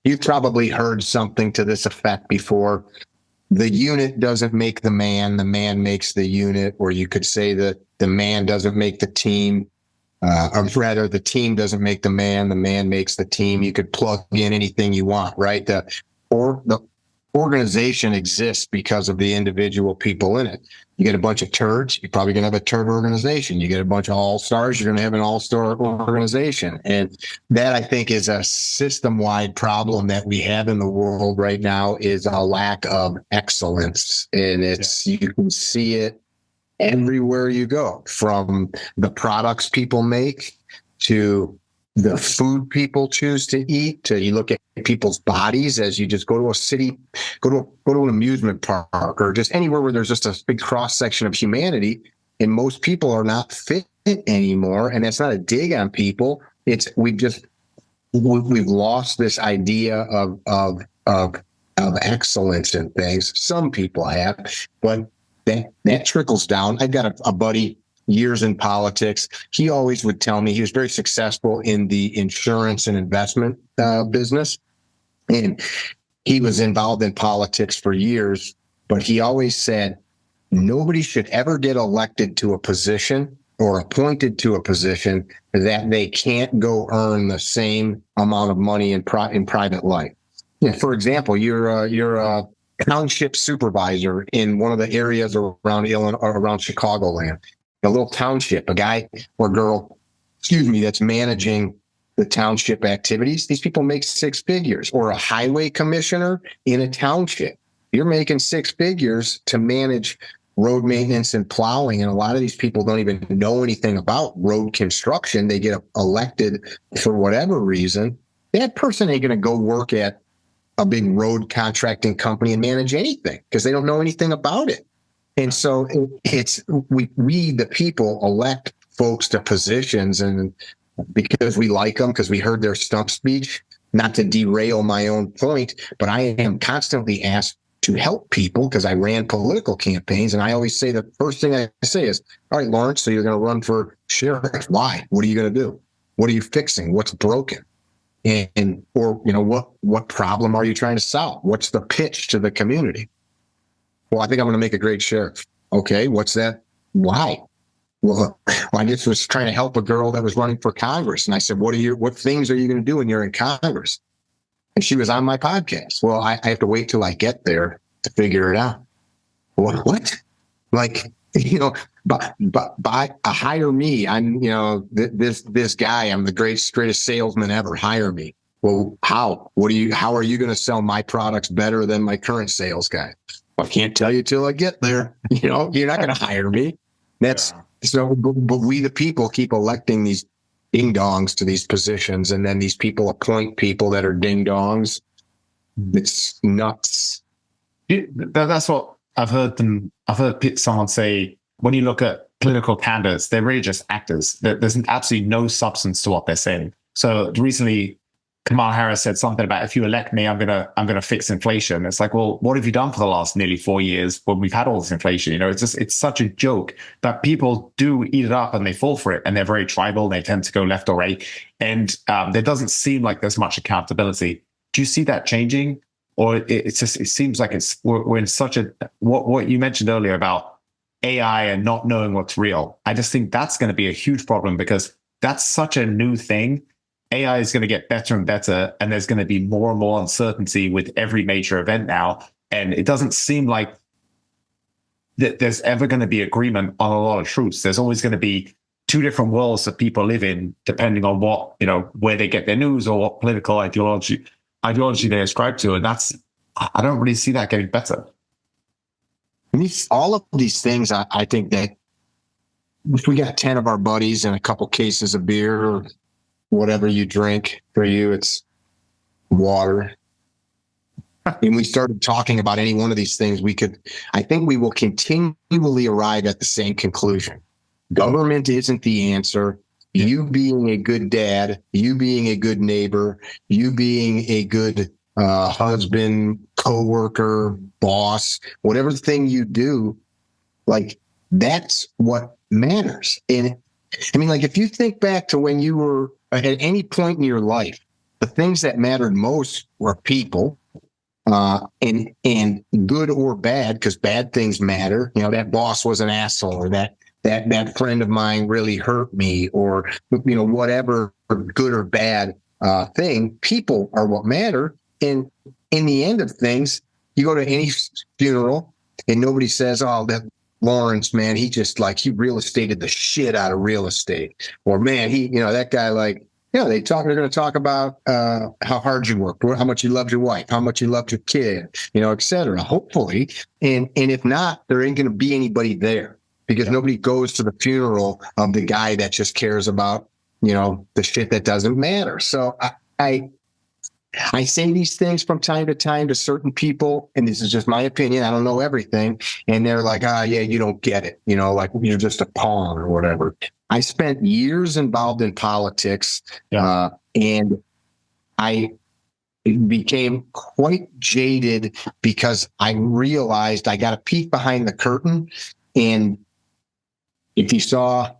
You've probably heard something to this effect before. The unit doesn't make the man makes the unit. Or you could say that the man doesn't make the team. Or rather, the team doesn't make the man makes the team. You could plug in anything you want, right? The organization exists because of the individual people in it. You get a bunch of turds, you're probably going to have a turd organization. You get a bunch of all-stars, you're going to have an all-star organization. And that, I think, is a system-wide problem that we have in the world right now, is a lack of excellence. And you can see it everywhere you go, from the products people make to the food people choose to eat, to you look at people's bodies as you just go to a city, go to an amusement park, or just anywhere where there's just a big cross section of humanity, and most people are not fit anymore. And that's not a dig on people. We've lost this idea of excellence in things. Some people have, but that trickles down. I've got a buddy, years in politics. He always would tell me, he was very successful in the insurance and investment business. And he was involved in politics for years, but he always said, nobody should ever get elected to a position or appointed to a position that they can't go earn the same amount of money in private life. Yeah, for example, you're a township supervisor in one of the areas around Chicagoland. A little township, a guy or girl, that's managing the township activities. These people make six figures. Or a highway commissioner in a township. You're making six figures to manage road maintenance and plowing. And a lot of these people don't even know anything about road construction. They get elected for whatever reason. That person ain't going to go work at a big road contracting company and manage anything because they don't know anything about it. And so we the people elect folks to positions, and because we like them, because we heard their stump speech, not to derail my own point, but I am constantly asked to help people because I ran political campaigns. And I always say, the first thing I say is, all right, Lawrence, so you're going to run for sheriff. Why? What are you going to do? What are you fixing? What's broken? What problem are you trying to solve? What's the pitch to the community? Well, I think I'm going to make a great sheriff. Okay, what's that? Why? Well, I just was trying to help a girl that was running for Congress. And I said, what things are you going to do when you're in Congress? And she was on my podcast. Well, I have to wait till I get there to figure it out. What? Like, hire me. I'm, this guy, I'm the greatest salesman ever. Hire me. Well, how? How are you going to sell my products better than my current sales guy? I can't tell you till I get there. You're not going to hire me. So, but we, the people, keep electing these ding dongs to these positions, and then these people appoint people that are ding dongs. It's nuts. That's what I've heard someone say. When you look at political candidates, they're really just actors. There's absolutely no substance to what they're saying. So recently, Kamala Harris said something about, if you elect me, I'm gonna fix inflation. It's like, well, what have you done for the last nearly 4 years when we've had all this inflation? It's such a joke that people do eat it up and they fall for it, and they're very tribal. They tend to go left or right, and there doesn't seem like there's much accountability. Do you see that changing, or it seems like we're in such a what you mentioned earlier about AI and not knowing what's real? I just think that's going to be a huge problem because that's such a new thing. AI is going to get better and better, and there's going to be more and more uncertainty with every major event now. And it doesn't seem like that there's ever going to be agreement on a lot of truths. There's always going to be two different worlds that people live in, depending on what, where they get their news or what political ideology they ascribe to. And I don't really see that getting better. All of these things, I think that if we got 10 of our buddies and a couple cases of beer or whatever you drink, for you, it's water. And we started talking about any one of these things, I think we will continually arrive at the same conclusion. Government isn't the answer. You being a good dad, you being a good neighbor, you being a good husband, coworker, boss, whatever thing you do, like, that's what matters. And I mean, like, if you think back to when you were at any point in your life, the things that mattered most were people, and good or bad, because bad things matter. You know, that boss was an asshole, or that friend of mine really hurt me, or, you know, whatever good or bad thing. People are what matter. And in the end of things, you go to any funeral and nobody says, "Oh, that Lawrence, man, he real estated the shit out of real estate," or, "Man, that guy, like," they're going to talk about how hard you worked, how much you loved your wife, how much you loved your kid, et cetera, hopefully. And if not, there ain't going to be anybody there, because nobody goes to the funeral of the guy that just cares about, the shit that doesn't matter. So I say these things from time to time to certain people, and this is just my opinion. I don't know everything. And they're like, yeah, you don't get it. Like, you're just a pawn or whatever. I spent years involved in politics, and I became quite jaded because I realized I got a peek behind the curtain. And if you saw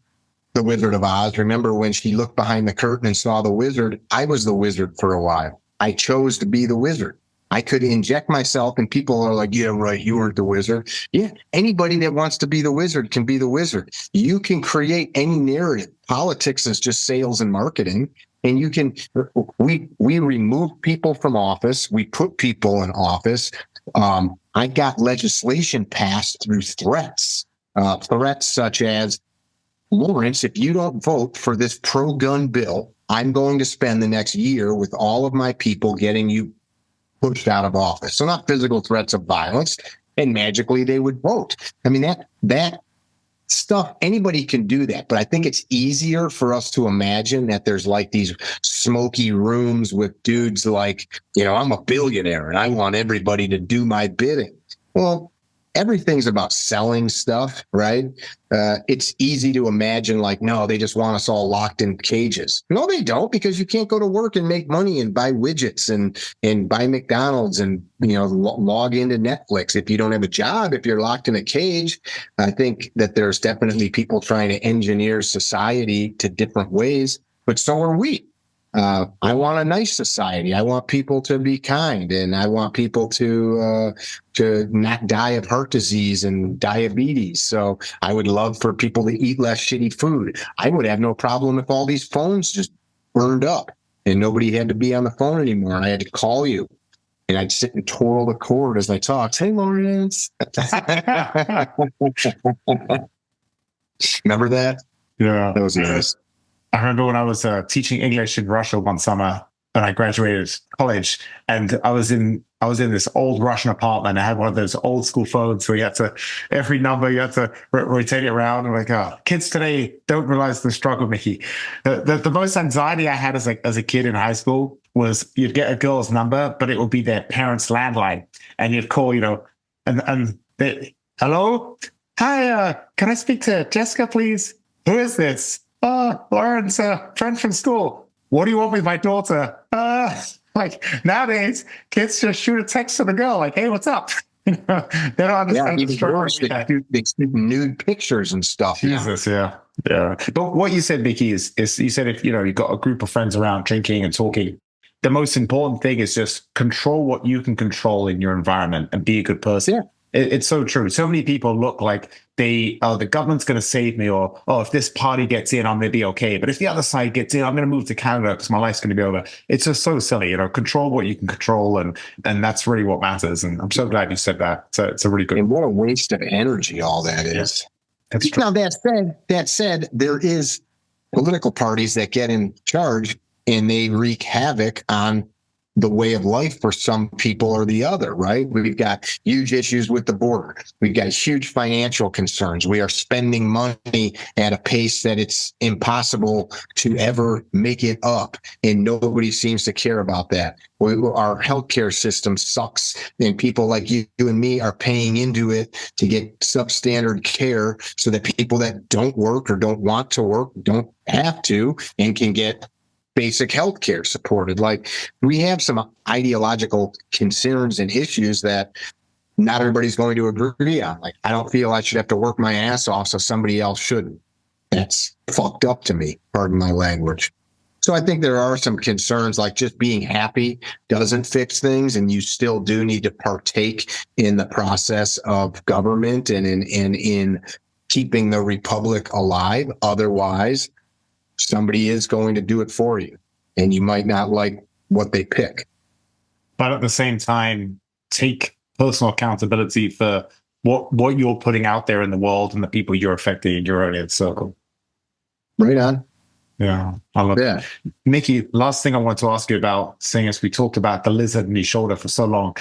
The Wizard of Oz, remember when she looked behind the curtain and saw the wizard? I was the wizard for a while. I chose to be the wizard. I could inject myself, and people are like, "Yeah, right, you weren't the wizard." Yeah, anybody that wants to be the wizard can be the wizard. You can create any narrative. Politics is just sales and marketing. And we remove people from office. We put people in office. I got legislation passed through threats such as, "Lawrence, if you don't vote for this pro-gun bill, I'm going to spend the next year with all of my people getting you pushed out of office." So not physical threats of violence, and magically they would vote. I mean, that stuff, anybody can do that, but I think it's easier for us to imagine that there's like these smoky rooms with dudes like, "I'm a billionaire and I want everybody to do my bidding." Well, everything's about selling stuff, right? It's easy to imagine like, no, they just want us all locked in cages. No, they don't, because you can't go to work and make money and buy widgets and buy McDonald's and, log into Netflix if you don't have a job, if you're locked in a cage. I think that there's definitely people trying to engineer society to different ways, but so are we. I want a nice society. I want people to be kind, and I want people to not die of heart disease and diabetes. So I would love for people to eat less shitty food. I would have no problem if all these phones just burned up and nobody had to be on the phone anymore. I had to call you, and I'd sit and twirl the cord as I talked. "Hey, Lawrence." Remember that? Yeah. That was nice. I remember when I was teaching English in Russia one summer, and I graduated college, and I was in this old Russian apartment. I had one of those old school phones where you had to, every number you had to rotate it around. And like, kids today don't realize the struggle, Mickey. The most anxiety I had as a kid in high school was you'd get a girl's number, but it would be their parents' landline, and you'd call, and they, "Hello, hi, can I speak to Jessica, please? Who is this?" "Oh, Lawrence, a friend from school. What do you want with my daughter?" Like, nowadays, kids just shoot a text to the girl, like, "Hey, what's up?" They don't understand the struggle. They nude pictures and stuff. Jesus, yeah. But what you said, Mickey, is you said if you've got a group of friends around drinking and talking, the most important thing is just control what you can control in your environment and be a good person. Yeah. It's so true. So many people look like the government's going to save me, or, if this party gets in, I'm going to be okay. But if the other side gets in, I'm going to move to Canada because my life's going to be over. It's just so silly, control what you can control. And that's really what matters. And I'm so glad you said that. So it's a really good. And what a waste of energy all that is. That's true. Now, that said, there is political parties that get in charge and they wreak havoc on the way of life for some people or the other, right? We've got huge issues with the border. We've got huge financial concerns. We are spending money at a pace that it's impossible to ever make it up. And nobody seems to care about that. Our healthcare system sucks, and people like you and me are paying into it to get substandard care so that people that don't work or don't want to work don't have to and can get basic health care supported. Like, we have some ideological concerns and issues that not everybody's going to agree on. Like, I don't feel I should have to work my ass off so somebody else shouldn't. That's fucked up to me, pardon my language. So I think there are some concerns, like just being happy doesn't fix things, and you still do need to partake in the process of government and in keeping the republic alive. Otherwise, somebody is going to do it for you, and you might not like what they pick. But at the same time, take personal accountability for what you're putting out there in the world and the people you're affecting in your own inner circle. Right on. Yeah, I love that. Mickey, last thing I want to ask you about, seeing as we talked about the lizard in your shoulder for so long.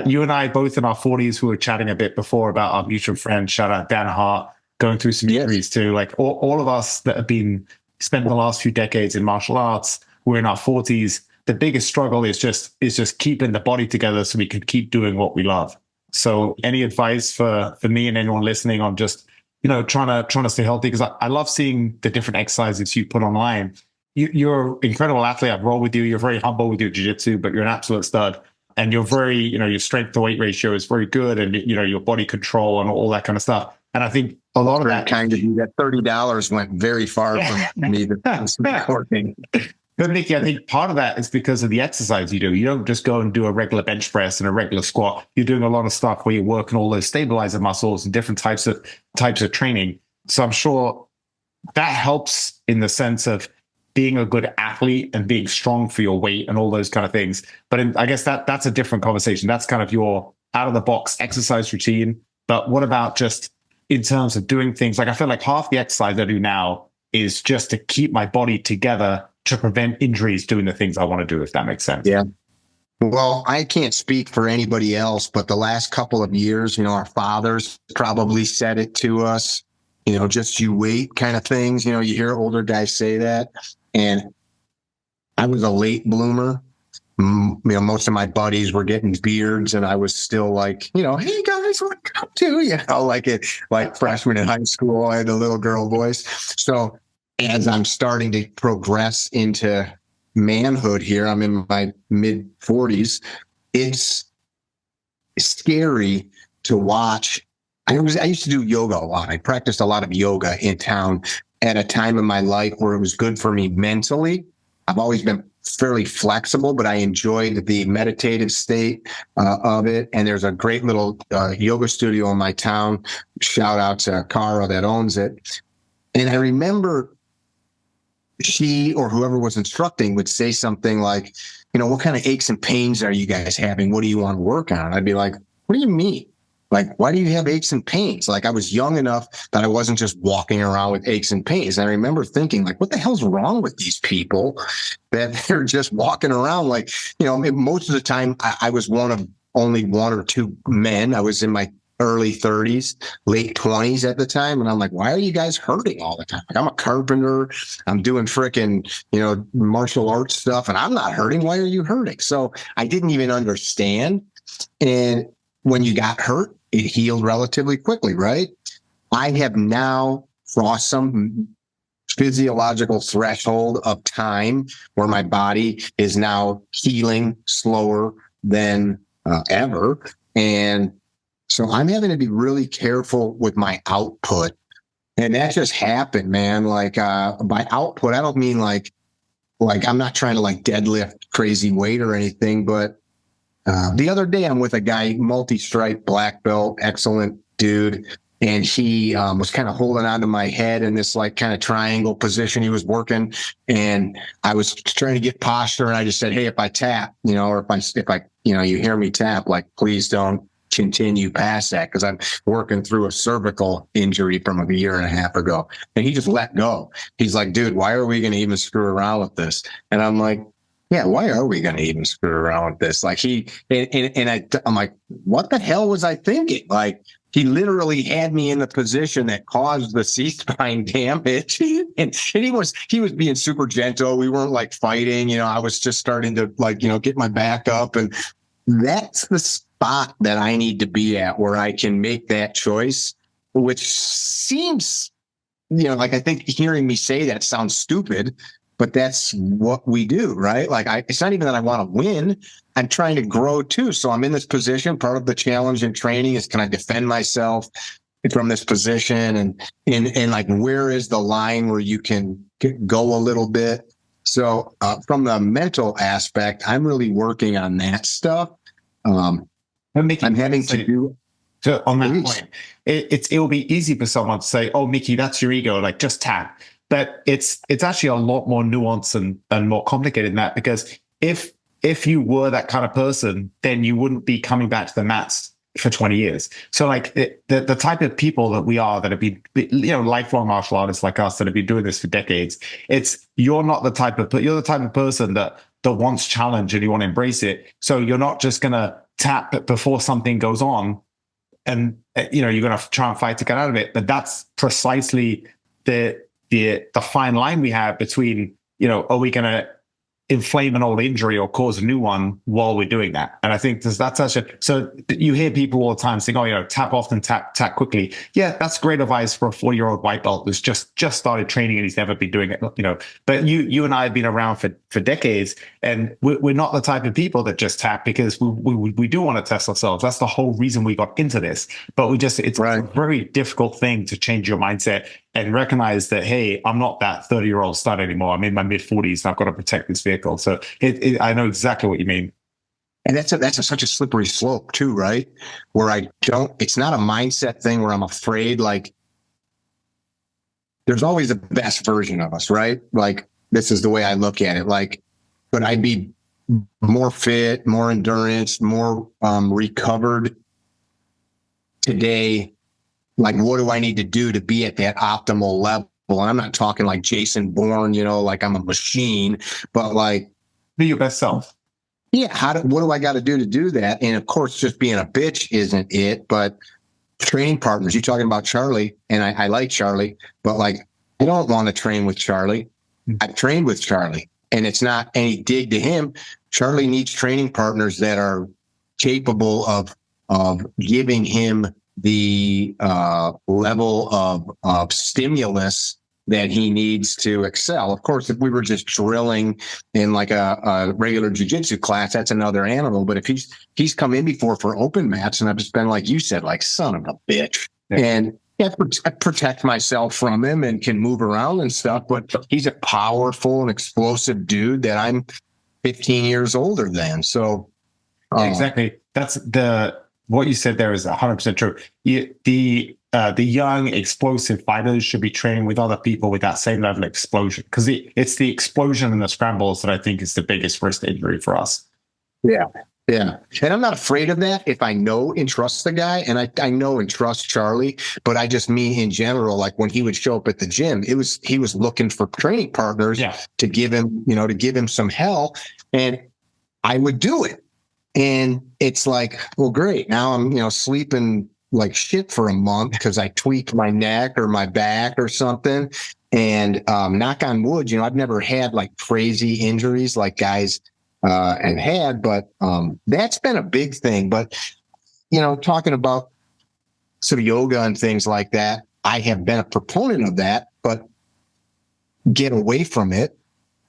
You and I, both in our 40s, we were chatting a bit before about our mutual friend, shout out Dan Hart, going through some injuries too. Like all of us that have been spent the last few decades in martial arts, we're in our 40s. The biggest struggle is just keeping the body together so we can keep doing what we love. So any advice for me and anyone listening on just, trying to stay healthy? Because I love seeing the different exercises you put online. You're an incredible athlete. I've rolled with you. You're very humble with your jiu-jitsu, but you're an absolute stud. And you're very, your strength to weight ratio is very good, and your body control and all that kind of stuff. And I think a lot of that that $30 went very far from me. But Nicky, I think part of that is because of the exercise you do. You don't just go and do a regular bench press and a regular squat. You're doing a lot of stuff where you're working all those stabilizer muscles and different types of training. So I'm sure that helps in the sense of being a good athlete and being strong for your weight and all those kind of things. But I guess that's a different conversation. That's kind of your out of the box exercise routine. But what about just in terms of doing things? Like, I feel like half the exercise I do now is just to keep my body together to prevent injuries doing the things I want to do, if that makes sense. Yeah. Well, I can't speak for anybody else, but the last couple of years, our fathers probably said it to us, just you wait kind of things. You hear older guys say that. And I was a late bloomer. Most of my buddies were getting beards, and I was still like, hey guys, what come to? Like freshman in high school, I had a little girl voice. So as I'm starting to progress into manhood here, I'm in my mid 40s. It's scary to watch. I used to do yoga a lot. I practiced a lot of yoga in town at a time in my life where it was good for me mentally. I've always been fairly flexible, but I enjoyed the meditative state of it. And there's a great little yoga studio in my town. Shout out to Cara that owns it. And I remember she or whoever was instructing would say something like, what kind of aches and pains are you guys having? What do you want to work on? I'd be like, what do you mean? Like, why do you have aches and pains? Like, I was young enough that I wasn't just walking around with aches and pains. And I remember thinking, like, what the hell's wrong with these people that they're just walking around? Like, most of the time I was one of only one or two men. I was in my early 30s, late 20s at the time. And I'm like, why are you guys hurting all the time? Like, I'm a carpenter. I'm doing frickin', martial arts stuff, and I'm not hurting. Why are you hurting? So I didn't even understand. And when you got hurt, it healed relatively quickly, right? I have now crossed some physiological threshold of time where my body is now healing slower than ever. And so I'm having to be really careful with my output. And that just happened, man. Like, by output, I don't mean like I'm not trying to like deadlift crazy weight or anything, but the other day I'm with a guy, multi-stripe black belt, excellent dude. And he was kind of holding onto my head in this like kind of triangle position he was working. And I was trying to get posture. And I just said, hey, if I tap, or if I, you hear me tap, like, please don't continue past that, because I'm working through a cervical injury from a year and a half ago. And he just let go. He's like, dude, why are we going to even screw around with this? And I'm like, yeah, why are we going to even screw around with this? Like I'm like, what the hell was I thinking? Like, he literally had me in the position that caused the C-spine damage. And he was being super gentle. We weren't like fighting, I was just starting to like, get my back up. And that's the spot that I need to be at where I can make that choice, which seems, like I think hearing me say that sounds stupid, but that's what we do, right? Like it's not even that I want to win. I'm trying to grow too. So I'm in this position. Part of the challenge in training is, can I defend myself from this position? And like, where is the line where you can go a little bit? So from the mental aspect, I'm really working on that stuff. I'm having to do. So on that point, it will be easy for someone to say, "Oh, Mickey, that's your ego. Like, just tap." But it's actually a lot more nuanced and more complicated than that. Because if you were that kind of person, then you wouldn't be coming back to the mats for 20 years. So like the type of people that we are, that have been, lifelong martial artists like us that have been doing this for decades, you're the type of person that wants challenge and you want to embrace it. So you're not just going to tap before something goes on and, you're going to try and fight to get out of it. But that's precisely the fine line we have between, are we going to inflame an old injury or cause a new one while we're doing that? And I think so you hear people all the time saying, "Oh, tap often, tap quickly." Yeah, that's great advice for a 40-year-old white belt who's just started training and he's never been doing it, But you and I have been around for decades, and we're not the type of people that just tap because we do want to test ourselves. That's the whole reason we got into this. But it's right. A very difficult thing to change your mindset and recognize that, hey, I'm not that 30-year-old stud anymore. I'm in my mid-40s and I've got to protect this vehicle. So I know exactly what you mean. And that's such a slippery slope too, right? Where it's not a mindset thing where I'm afraid, like, there's always the best version of us, right? Like, this is the way I look at it. Like, but I'd be more fit, more endurance, more recovered today. Like, what do I need to do to be at that optimal level? And I'm not talking like Jason Bourne, like I'm a machine, but like, be your best self. Yeah. What do I got to do that? And of course, just being a bitch isn't it, but training partners, you're talking about Charlie, and I like Charlie, but like, I don't want to train with Charlie. I've trained with Charlie, and it's not any dig to him. Charlie needs training partners that are capable of giving him the level of stimulus that he needs to excel. Of course, if we were just drilling in like a regular jiu-jitsu class, that's another animal. But if he's come in before for open mats, and I've just been like you said, like, son of a bitch. Yeah. And I protect myself from him and can move around and stuff. But he's a powerful and explosive dude that I'm 15 years older than. So exactly. That's what you said there is 100% true. The young explosive fighters should be training with other people with that same level of explosion, because it's the explosion and the scrambles that I think is the biggest wrist injury for us. Yeah. And I'm not afraid of that if I know and trust the guy, and I know and trust Charlie, but I just mean in general, like when he would show up at the gym, he was looking for training partners to give him some hell, and I would do it. And it's like, well, great. Now I'm, sleeping like shit for a month because I tweaked my neck or my back or something. And knock on wood, I've never had like crazy injuries like guys have had, but that's been a big thing. But, talking about sort of yoga and things like that, I have been a proponent of that, but get away from it.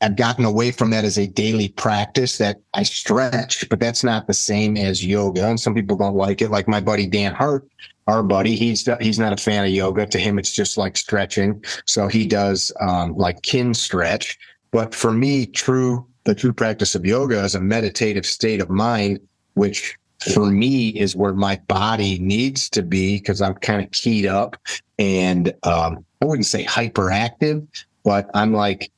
I've gotten away from that as a daily practice that I stretch, but that's not the same as yoga. And some people don't like it. Like my buddy, Dan Hart, our buddy, he's not a fan of yoga. To him, it's just like stretching. So he does like kin stretch. But for me, the true practice of yoga is a meditative state of mind, which for me is where my body needs to be, because I'm kind of keyed up and I wouldn't say hyperactive, but I'm like,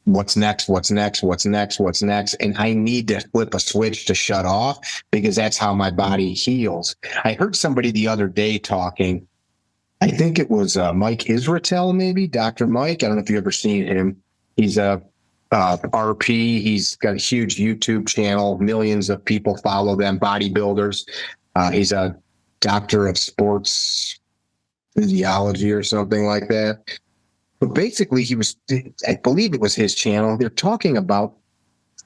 what's next? And I need to flip a switch to shut off, because that's how my body heals. I heard somebody the other day talking, I think it was Mike Israetel, maybe Dr. Mike. I don't know if you've ever seen him. He's a RP. He's got a huge YouTube channel. Millions of people follow them, bodybuilders. He's a doctor of sports physiology or something like that. But basically, I believe it was his channel. They're talking about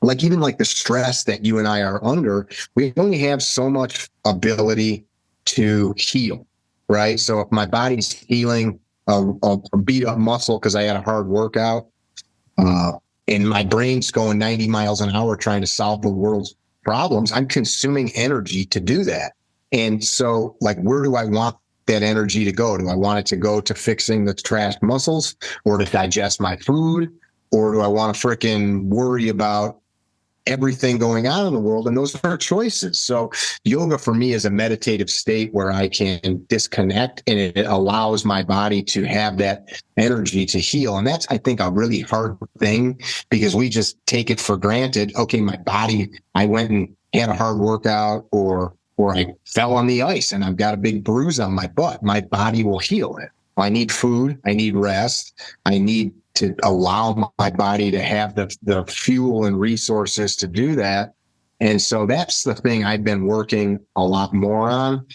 like even like the stress that you and I are under. We only have so much ability to heal, right? So if my body's healing a beat up muscle because I had a hard workout, and my brain's going 90 miles an hour trying to solve the world's problems, I'm consuming energy to do that. And so, like, where do I want that energy to go? Do I want it to go to fixing the trashed muscles or to digest my food? Or do I want to freaking worry about everything going on in the world? And those are choices. So yoga for me is a meditative state where I can disconnect and it allows my body to have that energy to heal. And that's, I think, a really hard thing because we just take it for granted. Okay, my body, I went and had a hard workout or I fell on the ice and I've got a big bruise on my butt. My body will heal it. I need food. I need rest. I need to allow my body to have the fuel and resources to do that. And so that's the thing I've been working a lot more on,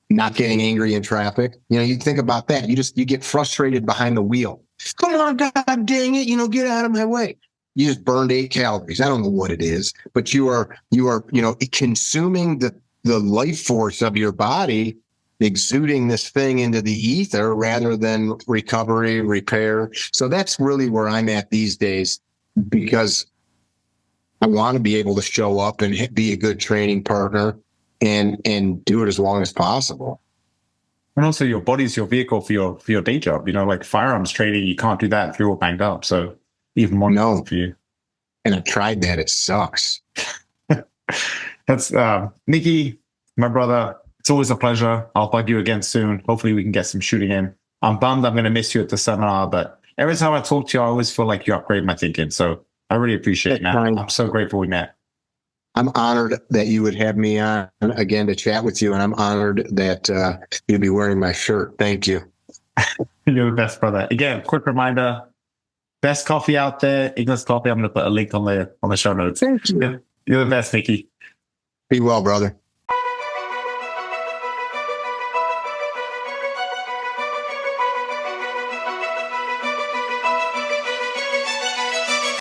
not getting angry in traffic. You know, you think about that. You get frustrated behind the wheel. Come on, God dang it. Get out of my way. You just burned 8 calories. I don't know what it is, but you are, consuming the life force of your body, exuding this thing into the ether rather than recovery, repair. So that's really where I'm at these days because I want to be able to show up and be a good training partner and do it as long as possible. And also your body's your vehicle for your day job. Like firearms training, you can't do that if you're all banged up. So even more for you. And I tried that. It sucks. That's Nikki, my brother. It's always a pleasure. I'll bug you again soon. Hopefully we can get some shooting in. I'm bummed I'm going to miss you at the seminar, but every time I talk to you, I always feel like you upgrade my thinking. So I really appreciate it, man. I'm so grateful we met. I'm honored that you would have me on again to chat with you, and I'm honored that you'd be wearing my shirt. Thank you. You're the best, brother. Again, quick reminder, best coffee out there, Ignis Coffee. I'm going to put a link on the show notes. Thank you. You're the best, Nikki. Be well, brother.